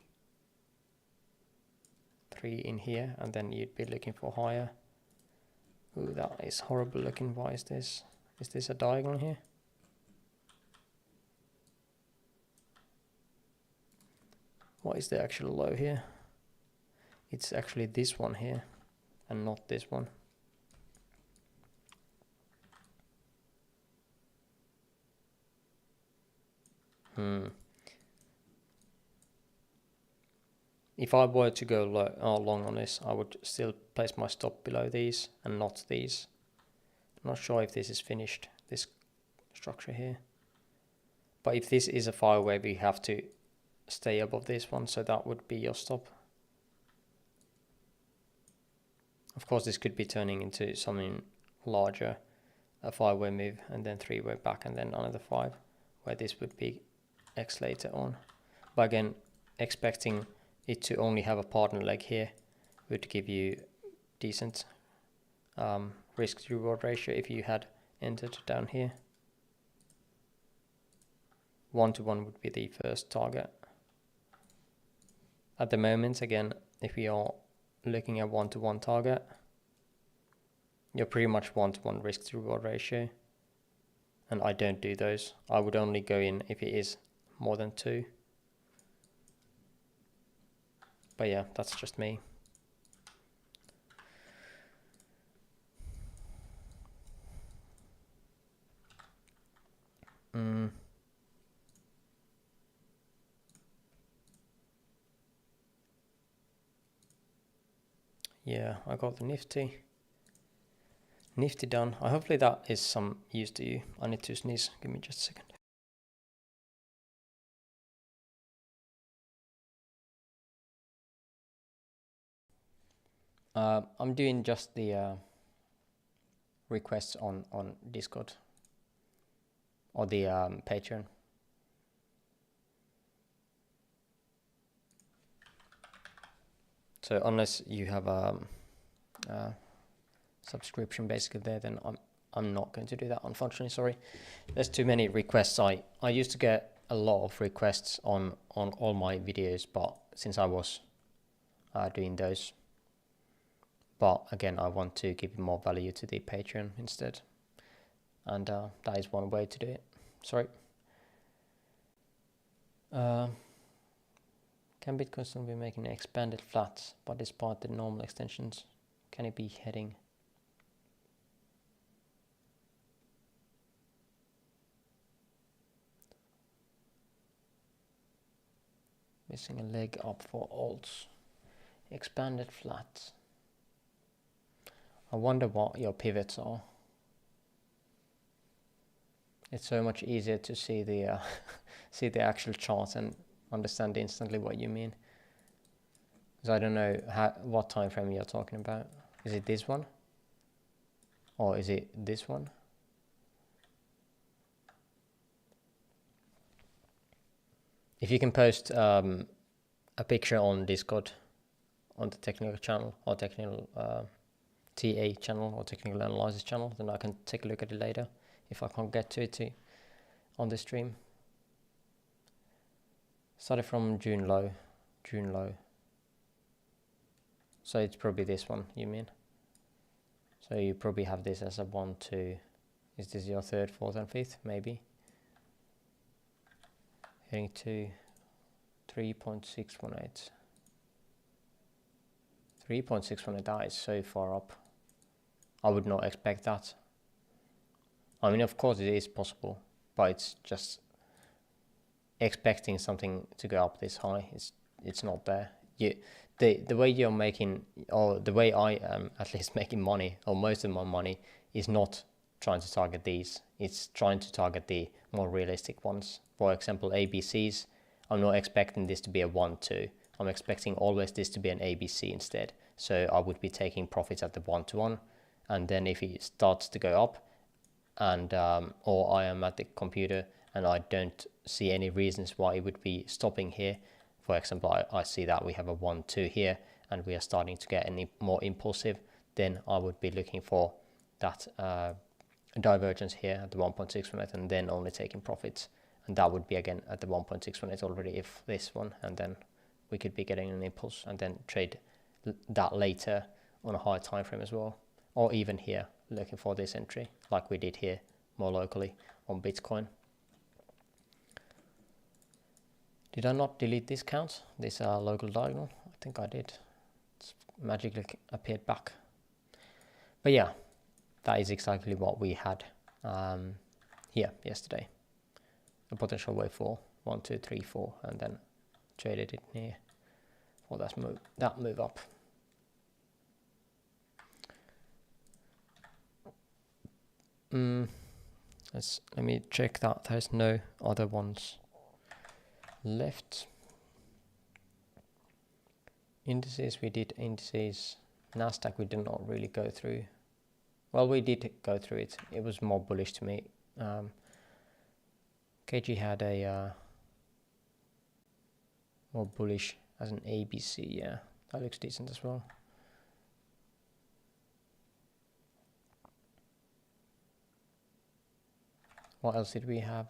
S2: 3 in here, and then you'd be looking for higher. Ooh, that is horrible looking. Why is this? Is this a diagonal here? What is the actual low here? It's actually this one here. and not this one. If I were to go long on this, I would still place my stop below these and not these. I'm not sure if this is finished, this structure here. But if this is a 5 wave, you have to stay above this one, so that would be your stop. Of course, this could be turning into something larger, a 5 wave move and then 3 wave back and then another 5, where this would be X later on. But again, expecting it to only have a partner leg here would give you decent risk to reward ratio if you had entered down here. 1-to-1 would be the first target. At the moment, again, if we are looking at 1-to-1 target, you're pretty much 1-to-1 risk to reward ratio, and I don't do those. I would only go in if it is more than 2. But yeah, that's just me. Yeah, I got the Nifty done. Hopefully that is some use to you. I need to sneeze. Give me just a second. I'm doing just the requests on Discord or the Patreon. So unless you have a subscription basically there, then I'm not going to do that, unfortunately. Sorry, there's too many requests. I used to get a lot of requests on all my videos, but since I was doing those, but again, I want to give more value to the Patreon instead, and that is one way to do it. Sorry. Can Bitcoin still be making expanded flats, but despite the normal extensions, can it be heading? Missing a leg up for alts. Expanded flats. I wonder what your pivots are. It's so much easier to see the see the actual chart and understand instantly what you mean. Because I don't know what time frame you're talking about. Is it this one? Or is it this one? If you can post a picture on Discord, on the technical channel or technical TA channel or technical analysis channel, then I can take a look at it later if I can't get to it on the stream. Started from June low. So it's probably this one you mean. So you probably have this as a 1, 2. Is this your 3rd, 4th and 5th? Maybe. Heading to 3.618. 3.618, that is so far up. I would not expect that. I mean, of course it is possible, but it's just expecting something to go up this high. It's not there. The way you're making, or the way I am at least making money, or most of my money, is not trying to target these. It's trying to target the more realistic ones. For example, ABCs, I'm not expecting this to be a 1, 2. I'm expecting always this to be an ABC instead. So I would be taking profits at the 1-to-1, and then if it starts to go up, and or I am at the computer and I don't see any reasons why it would be stopping here. For example, I see that we have a 1, 2 here, and we are starting to get any more impulsive, then I would be looking for that divergence here at the 1.618 and then only taking profits. And that would be again at the 1.618 already if this one, and then we could be getting an impulse and then trade that later on a higher time frame as well. Or even here, looking for this entry like we did here more locally on Bitcoin. Did I not delete this count, this local diagonal? I think I did. It's magically appeared back. But yeah, that is exactly what we had here yesterday. A potential wave for 1, 2, 3, 4, and then traded it here for that move up. Let me check that there's no other ones left. Indices, we did indices. Nasdaq we did not really go through. Well, we did go through it. It was more bullish to me. KG had a more bullish as an ABC. Yeah, that looks decent as well. What else did we have?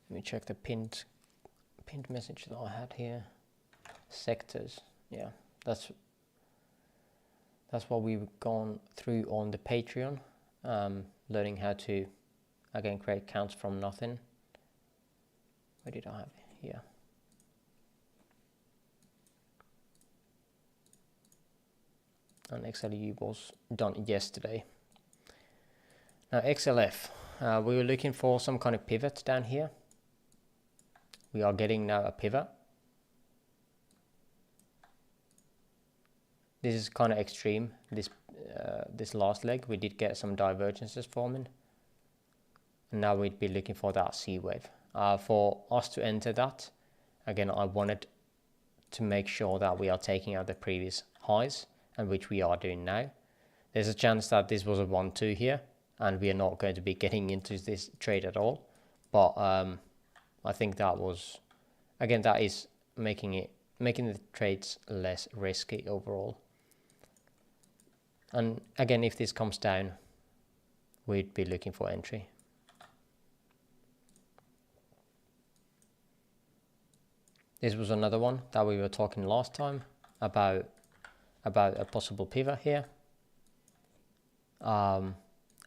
S2: Let me check the pinned message that I had here. Sectors. Yeah, that's what we've gone through on the Patreon. Learning how to again create counts from nothing. Where did I have it? Here. And XLU was done yesterday. Now XLF, we were looking for some kind of pivot down here. We are getting now a pivot. This is kind of extreme. This last leg we did get some divergences forming. And now we'd be looking for that C wave. For us to enter that, again I wanted to make sure that we are taking out the previous highs, and which we are doing now. There's a chance that this was a 1-2 here, and we are not going to be getting into this trade at all. But I think that was, again, that is making the trades less risky overall. And again, if this comes down, we'd be looking for entry. This was another one that we were talking last time about a possible pivot here.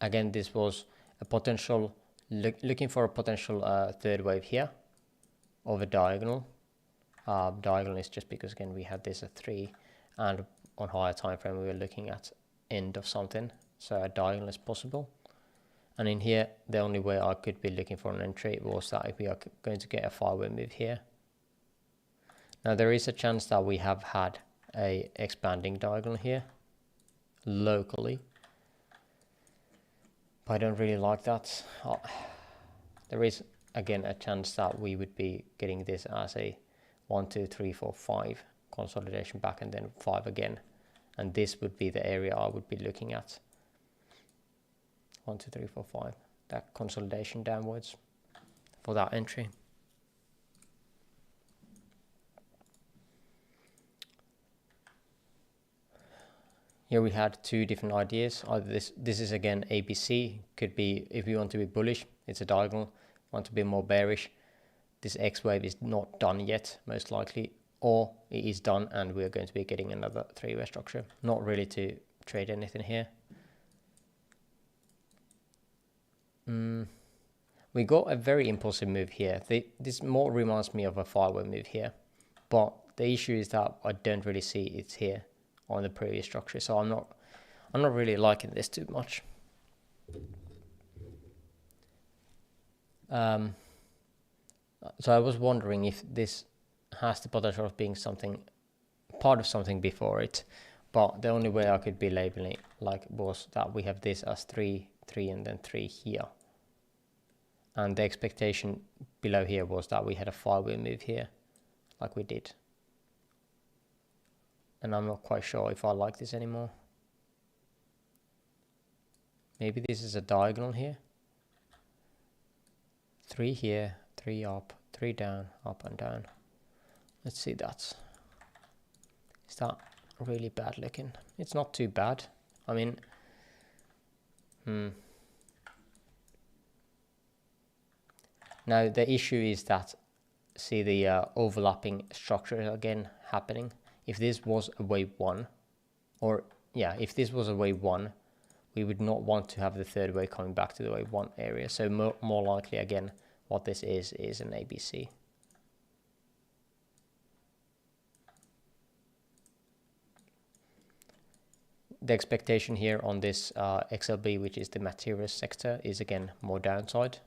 S2: Again, this was a potential, looking for a potential third wave here of a diagonal. Diagonal is just because, again, we had this at 3, and on higher time frame we were looking at end of something, so a diagonal is possible. And in here, the only way I could be looking for an entry was that if we are going to get a 5-way move here. Now there is a chance that we have had a expanding diagonal here locally, but I don't really like that. There is again a chance that we would be getting this as a 1, 2, 3, 4, 5 consolidation back, and then 5 again, and this would be the area I would be looking at. 1, 2, 3, 4, 5, that consolidation downwards for that entry. Here we had two different ideas. Either this is again ABC, could be if you want to be bullish, it's a diagonal. Want to be more bearish, this X wave is not done yet, most likely, or it is done and we're going to be getting another 3-way structure. Not really to trade anything here. We got a very impulsive move here. This more reminds me of a 5-way move here, but the issue is that I don't really see it here on the previous structure, so I'm not really liking this too much. So I was wondering if this has the potential of being something, part of something before it, but the only way I could be labeling it like was that we have this as 3, 3, and then 3 here. And the expectation below here was that we had a 5-way move here, like we did. And I'm not quite sure if I like this anymore. Maybe this is a diagonal here. 3 here, 3 up, 3 down, up and down. Let's see that. Is that really bad looking? It's not too bad. I mean, Now the issue is that, see the overlapping structure again happening. If this was a wave 1, or yeah, if this was a wave 1, we would not want to have the third wave coming back to the wave 1 area. So more likely again, what this is an ABC. the expectation here on this XLB, which is the materials sector, is again more downside.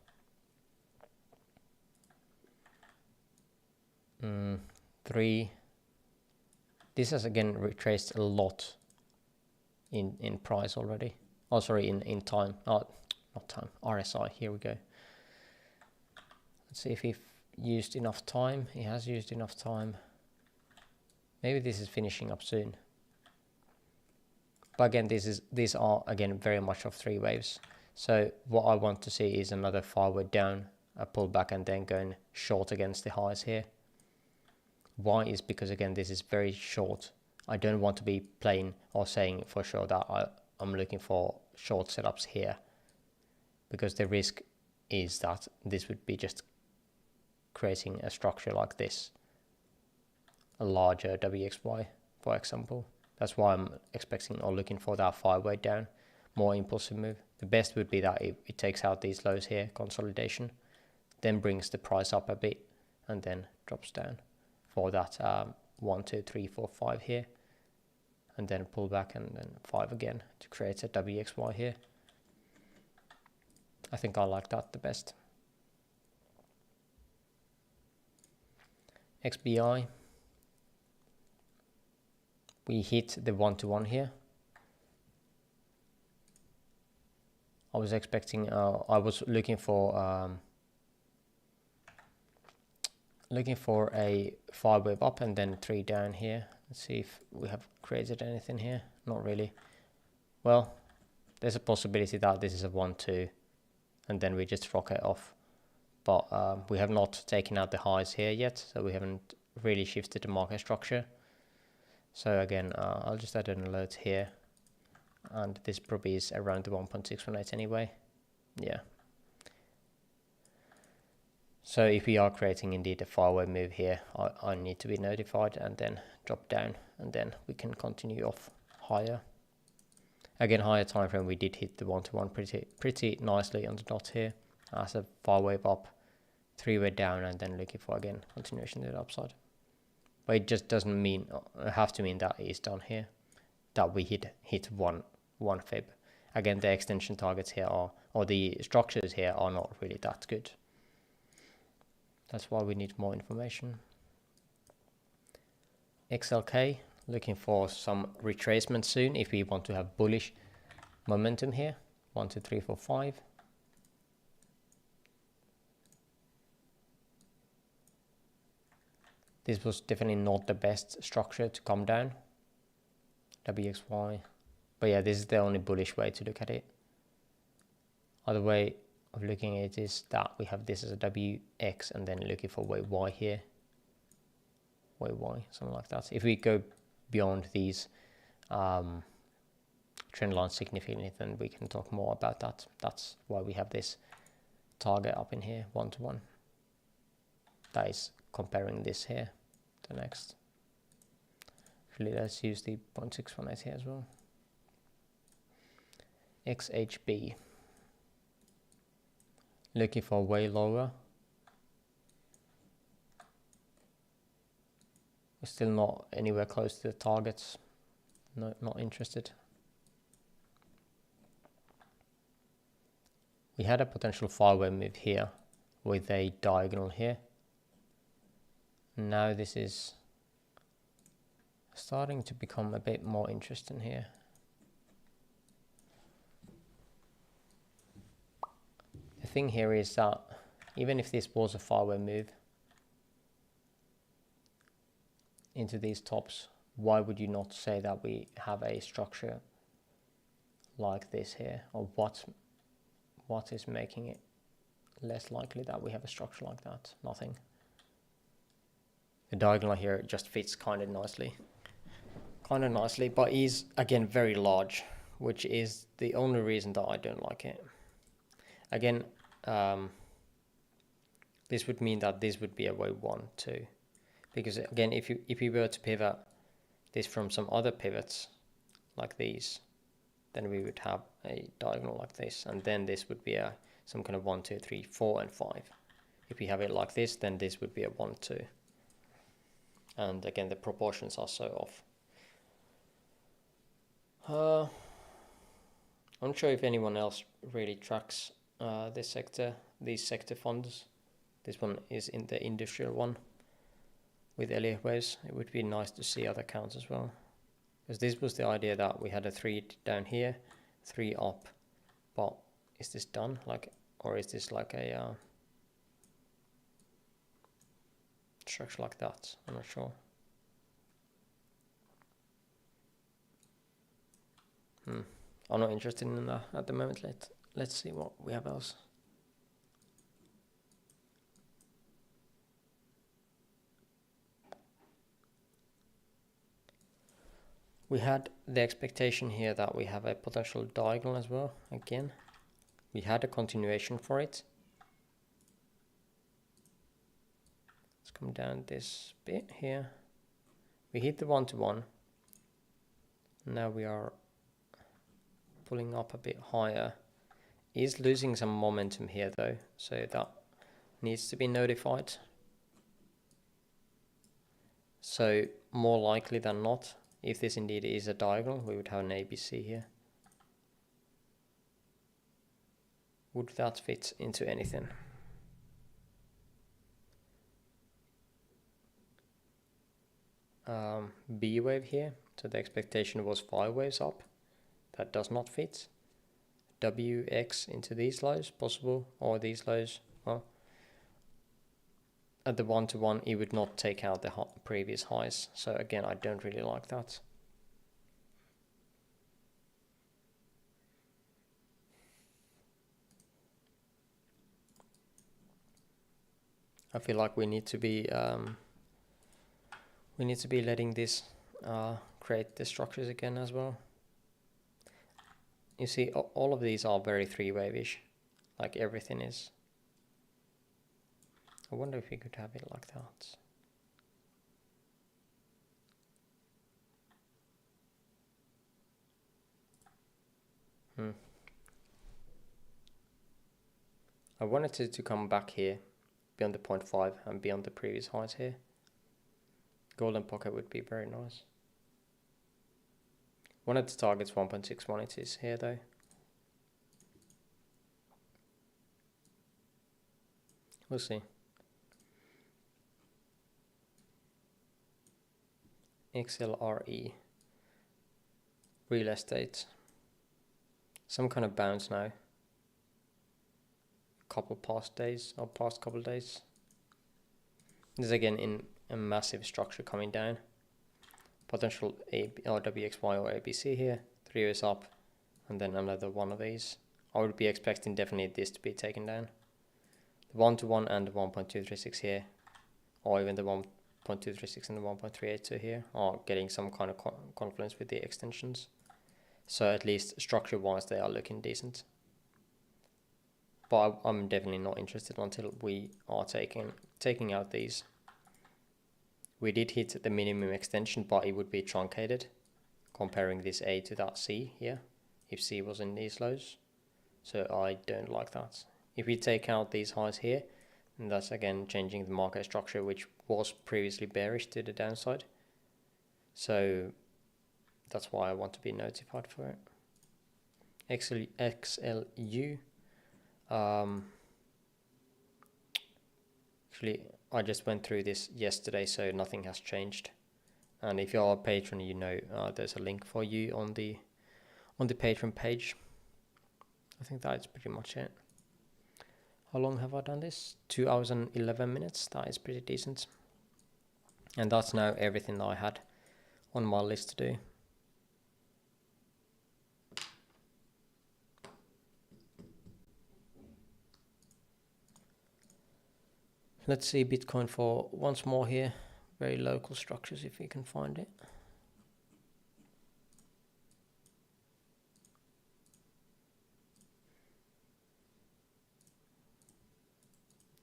S2: 3. This has again retraced a lot in price already. Oh, sorry, in time. Oh, not time. RSI. Here we go. Let's see if he used enough time. He has used enough time. Maybe this is finishing up soon. But again, these are again very much of 3 waves. So what I want to see is another 5-way down, a pullback, and then going short against the highs here. Why is because again this is very short. I don't want to be playing or saying for sure that I'm looking for short setups here, because the risk is that this would be just creating a structure like this, a larger WXY for example. That's why I'm expecting or looking for that 5-way down, more impulsive move. The best would be that it takes out these lows here, consolidation, then brings the price up a bit and then drops down for that 1, 2, 3, 4, 5 here, and then pull back and then 5 again to create a WXY here. I think I like that the best. XBI, we hit the 1-to-1 here. I was expecting, I was looking for a 5-wave up and then 3 down here. Let's see if we have created anything here. Not really. Well, there's a possibility that this is a 1-2 and then we just rocket off. But we have not taken out the highs here yet, so we haven't really shifted the market structure. So again, I'll just add an alert here, and this probably is around the 1.618 anyway. Yeah. So if we are creating indeed a 5-way move here, I need to be notified and then drop down, and then we can continue off higher. Again, higher time frame, we did hit the 1-to-1 pretty nicely on the dot here as a 5-wave up, 3-way down, and then looking for again continuation to the upside. But it just doesn't mean have to mean that it is done here, that we hit one fib. Again, the extension targets here are, or the structures here are not really that good. That's why we need more information. XLK, looking for some retracement soon if we want to have bullish momentum here. 1, 2, 3, 4, 5. This was definitely not the best structure to come down. WXY. But yeah, this is the only bullish way to look at it. Other way of looking at it is that we have this as a WX and then looking for wave Y here. Wave Y, something like that. If we go beyond these trend lines significantly, then we can talk more about that. That's why we have this target up in here, 1-to-1. That is comparing this here to next. Actually, let's use the 0.618 here as well. XHB, looking for way lower. We're still not anywhere close to the targets. No, not interested. We had a potential 5-way move here with a diagonal here. Now this is starting to become a bit more interesting here. The thing here is that even if this was a 5-way move into these tops, why would you not say that we have a structure like this here? Or what is making it less likely that we have a structure like that? Nothing. The diagonal here just fits kind of nicely, but is again very large, which is the only reason that I don't like it. Again, this would mean that this would be a wave 1, 2, because again, if you were to pivot this from some other pivots like these, then we would have a diagonal like this, and then this would be some kind of 1, 2, 3, 4, and 5. If we have it like this, then this would be a 1, 2. And again, the proportions are so off. I'm not sure if anyone else really tracks these sector funds. This one is in the industrial one with Elliott waves. It would be nice to see other counts as well, because this was the idea that we had a 3 down here, 3 up. But is this done, like, or is this like a structure like that? I'm not sure. I'm not interested in that at the moment. Let's see what we have else. We had the expectation here that we have a potential diagonal as well. Again, we had a continuation for it. Let's come down this bit here. We hit the 1-to-1. Now we are pulling up a bit higher. Is losing some momentum here though, so that needs to be notified. So more likely than not, if this indeed is a diagonal, we would have an ABC here. Would that fit into anything? B wave here, so the expectation was 5 waves up. That does not fit. WX into these lows, possible, or these lows. Well, at the 1-to-1, it would not take out the previous highs. So again, I don't really like that. I feel like we need to be letting this create the structures again as well. You see, all of these are very 3-wave-ish, like everything is. I wonder if we could have it like that. I wanted it to come back here, beyond the 0.5 and beyond the previous highs here. Golden pocket would be very nice. One of the targets 1.61, it is here though. We'll see. XLRE. Real estate. Some kind of bounce now. Past couple days. This is again in a massive structure coming down. Potential WXY or ABC here. 3 waves up, and then another one of these. I would be expecting definitely this to be taken down. The 1-to-1 and the 1.236 here, or even the 1.236 and the 1.382 here, are getting some kind of confluence with the extensions. So at least structure-wise, they are looking decent. But I'm definitely not interested until we are taking out these. We did hit the minimum extension, but it would be truncated, comparing this A to that C here, if C was in these lows. So I don't like that. If we take out these highs here, and that's again changing the market structure, which was previously bearish to the downside. So that's why I want to be notified for it. XLU. Actually, I just went through this yesterday, so nothing has changed. And if you're a patron, you know there's a link for you on the Patreon page. I think that's pretty much it. How long have I done this? 2 hours and 11 minutes. That is pretty decent. And that's now everything that I had on my list to do. Let's see Bitcoin for once more here. Very local structures if we can find it.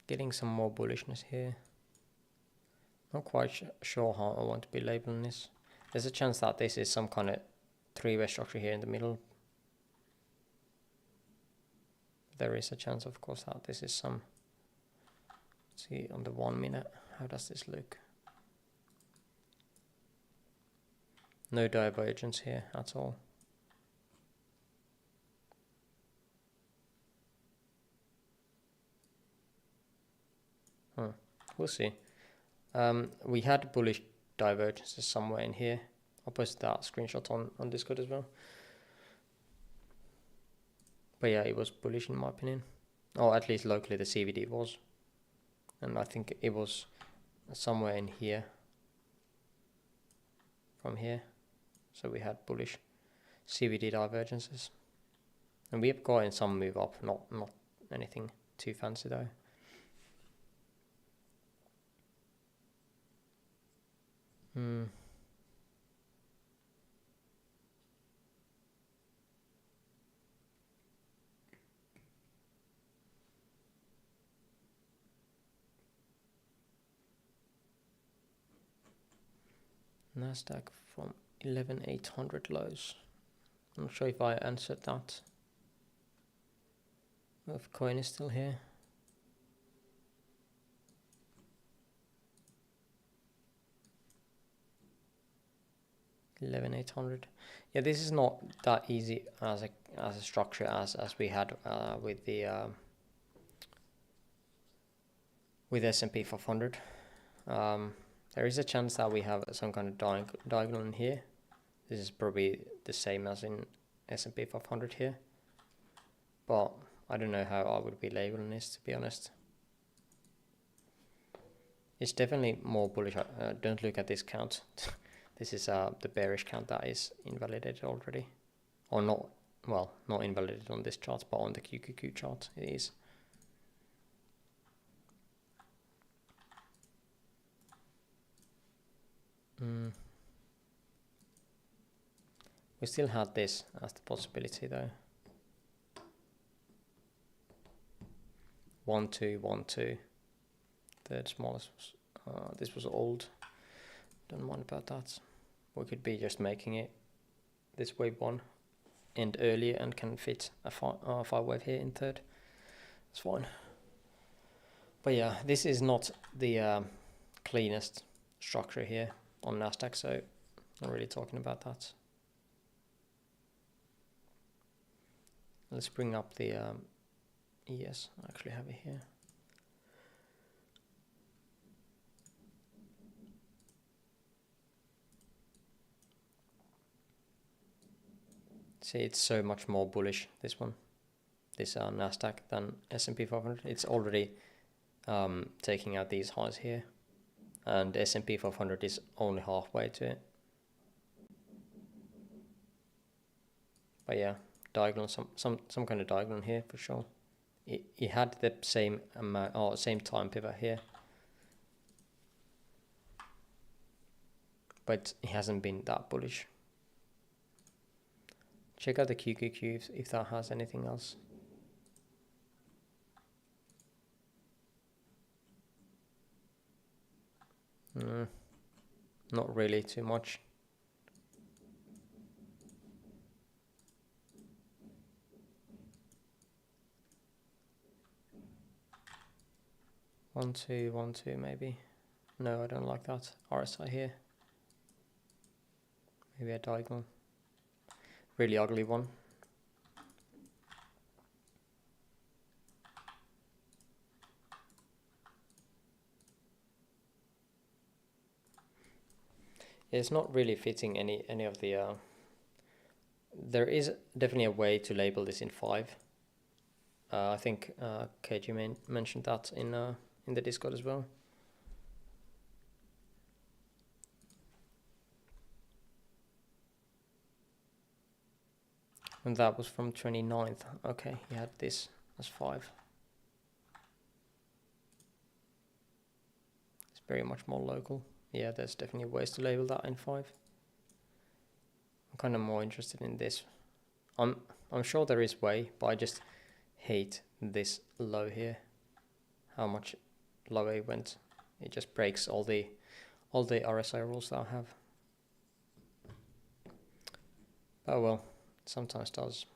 S2: Getting some more bullishness here. Not quite sure how I want to be labeling this. There's a chance that this is some kind of 3-way structure here in the middle. There is a chance, of course, that this is some. Let's see on the 1 minute, how does this look? No divergence here at all. We'll see. We had bullish divergences somewhere in here. I'll post that screenshot on Discord as well. But yeah, it was bullish in my opinion. Or at least locally the CVD was. And I think it was somewhere in here. From here. So we had bullish CVD divergences. And we have gotten some move up, not anything too fancy though. Nasdaq from 11,800 lows. I'm not sure if I answered that. If coin is still here. $11,800. Yeah, this is not that easy as a structure as we had with the with S&P 500. There is a chance that we have some kind of diagonal in here. This is probably the same as in S&P 500 here, but I don't know how I would be labeling this, to be honest. It's definitely more bullish. Don't look at this count. This is the bearish count that is invalidated already, or not. Well, not invalidated on this chart, but on the QQQ chart it is. We still had this as the possibility though. 1 2 1 2. Third smallest was this was old. Don't mind about that. We could be just making it this wave 1 end earlier and can fit a 5 wave here in third. It's fine. But yeah, this is not the cleanest structure here on Nasdaq, so not really talking about that. Let's bring up the ES. I actually have it here. See, it's so much more bullish, this one, this Nasdaq, than S&P 500. It's already taking out these highs here, and S&P 500 is only halfway to it. But yeah, diagonal, some kind of diagonal here for sure. It had the same amount, or same time pivot here, but it hasn't been that bullish. Check out the QQQ if that has anything else. Not really too much. One, two, 1 2 maybe. No, I don't like that. RSI here. Maybe a diagonal. Really ugly one. It's not really fitting any of the there is definitely a way to label this in 5. I think KG mentioned that in the Discord as well. And that was from 29th. Okay, he had this as 5. It's very much more local. Yeah, there's definitely ways to label that in 5. I'm kind of more interested in this. I'm sure there is way, but I just hate this low here. How much lower it went. It just breaks all the RSI rules that I have. Oh well, it sometimes does.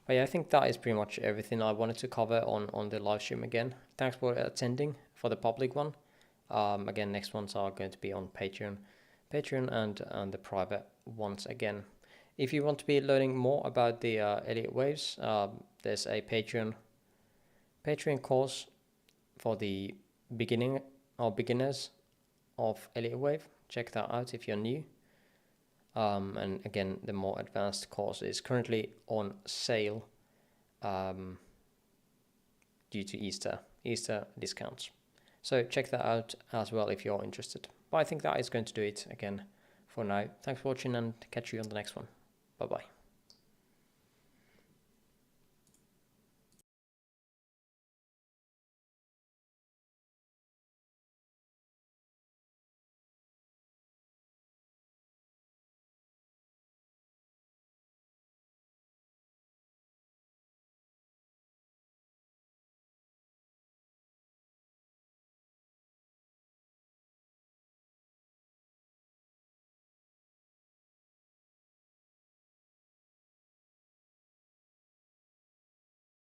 S2: But yeah, I think that is pretty much everything I wanted to cover on the live stream again. Thanks for attending for the public one. Again, next ones are going to be on Patreon and the private ones again. If you want to be learning more about the Elliott waves, there's a Patreon course for the beginners of Elliott Wave. Check that out if you're new. And again, the more advanced course is currently on sale due to Easter discounts. So check that out as well if you're interested. But I think that is going to do it again for now. Thanks for watching and catch you on the next one. Bye bye.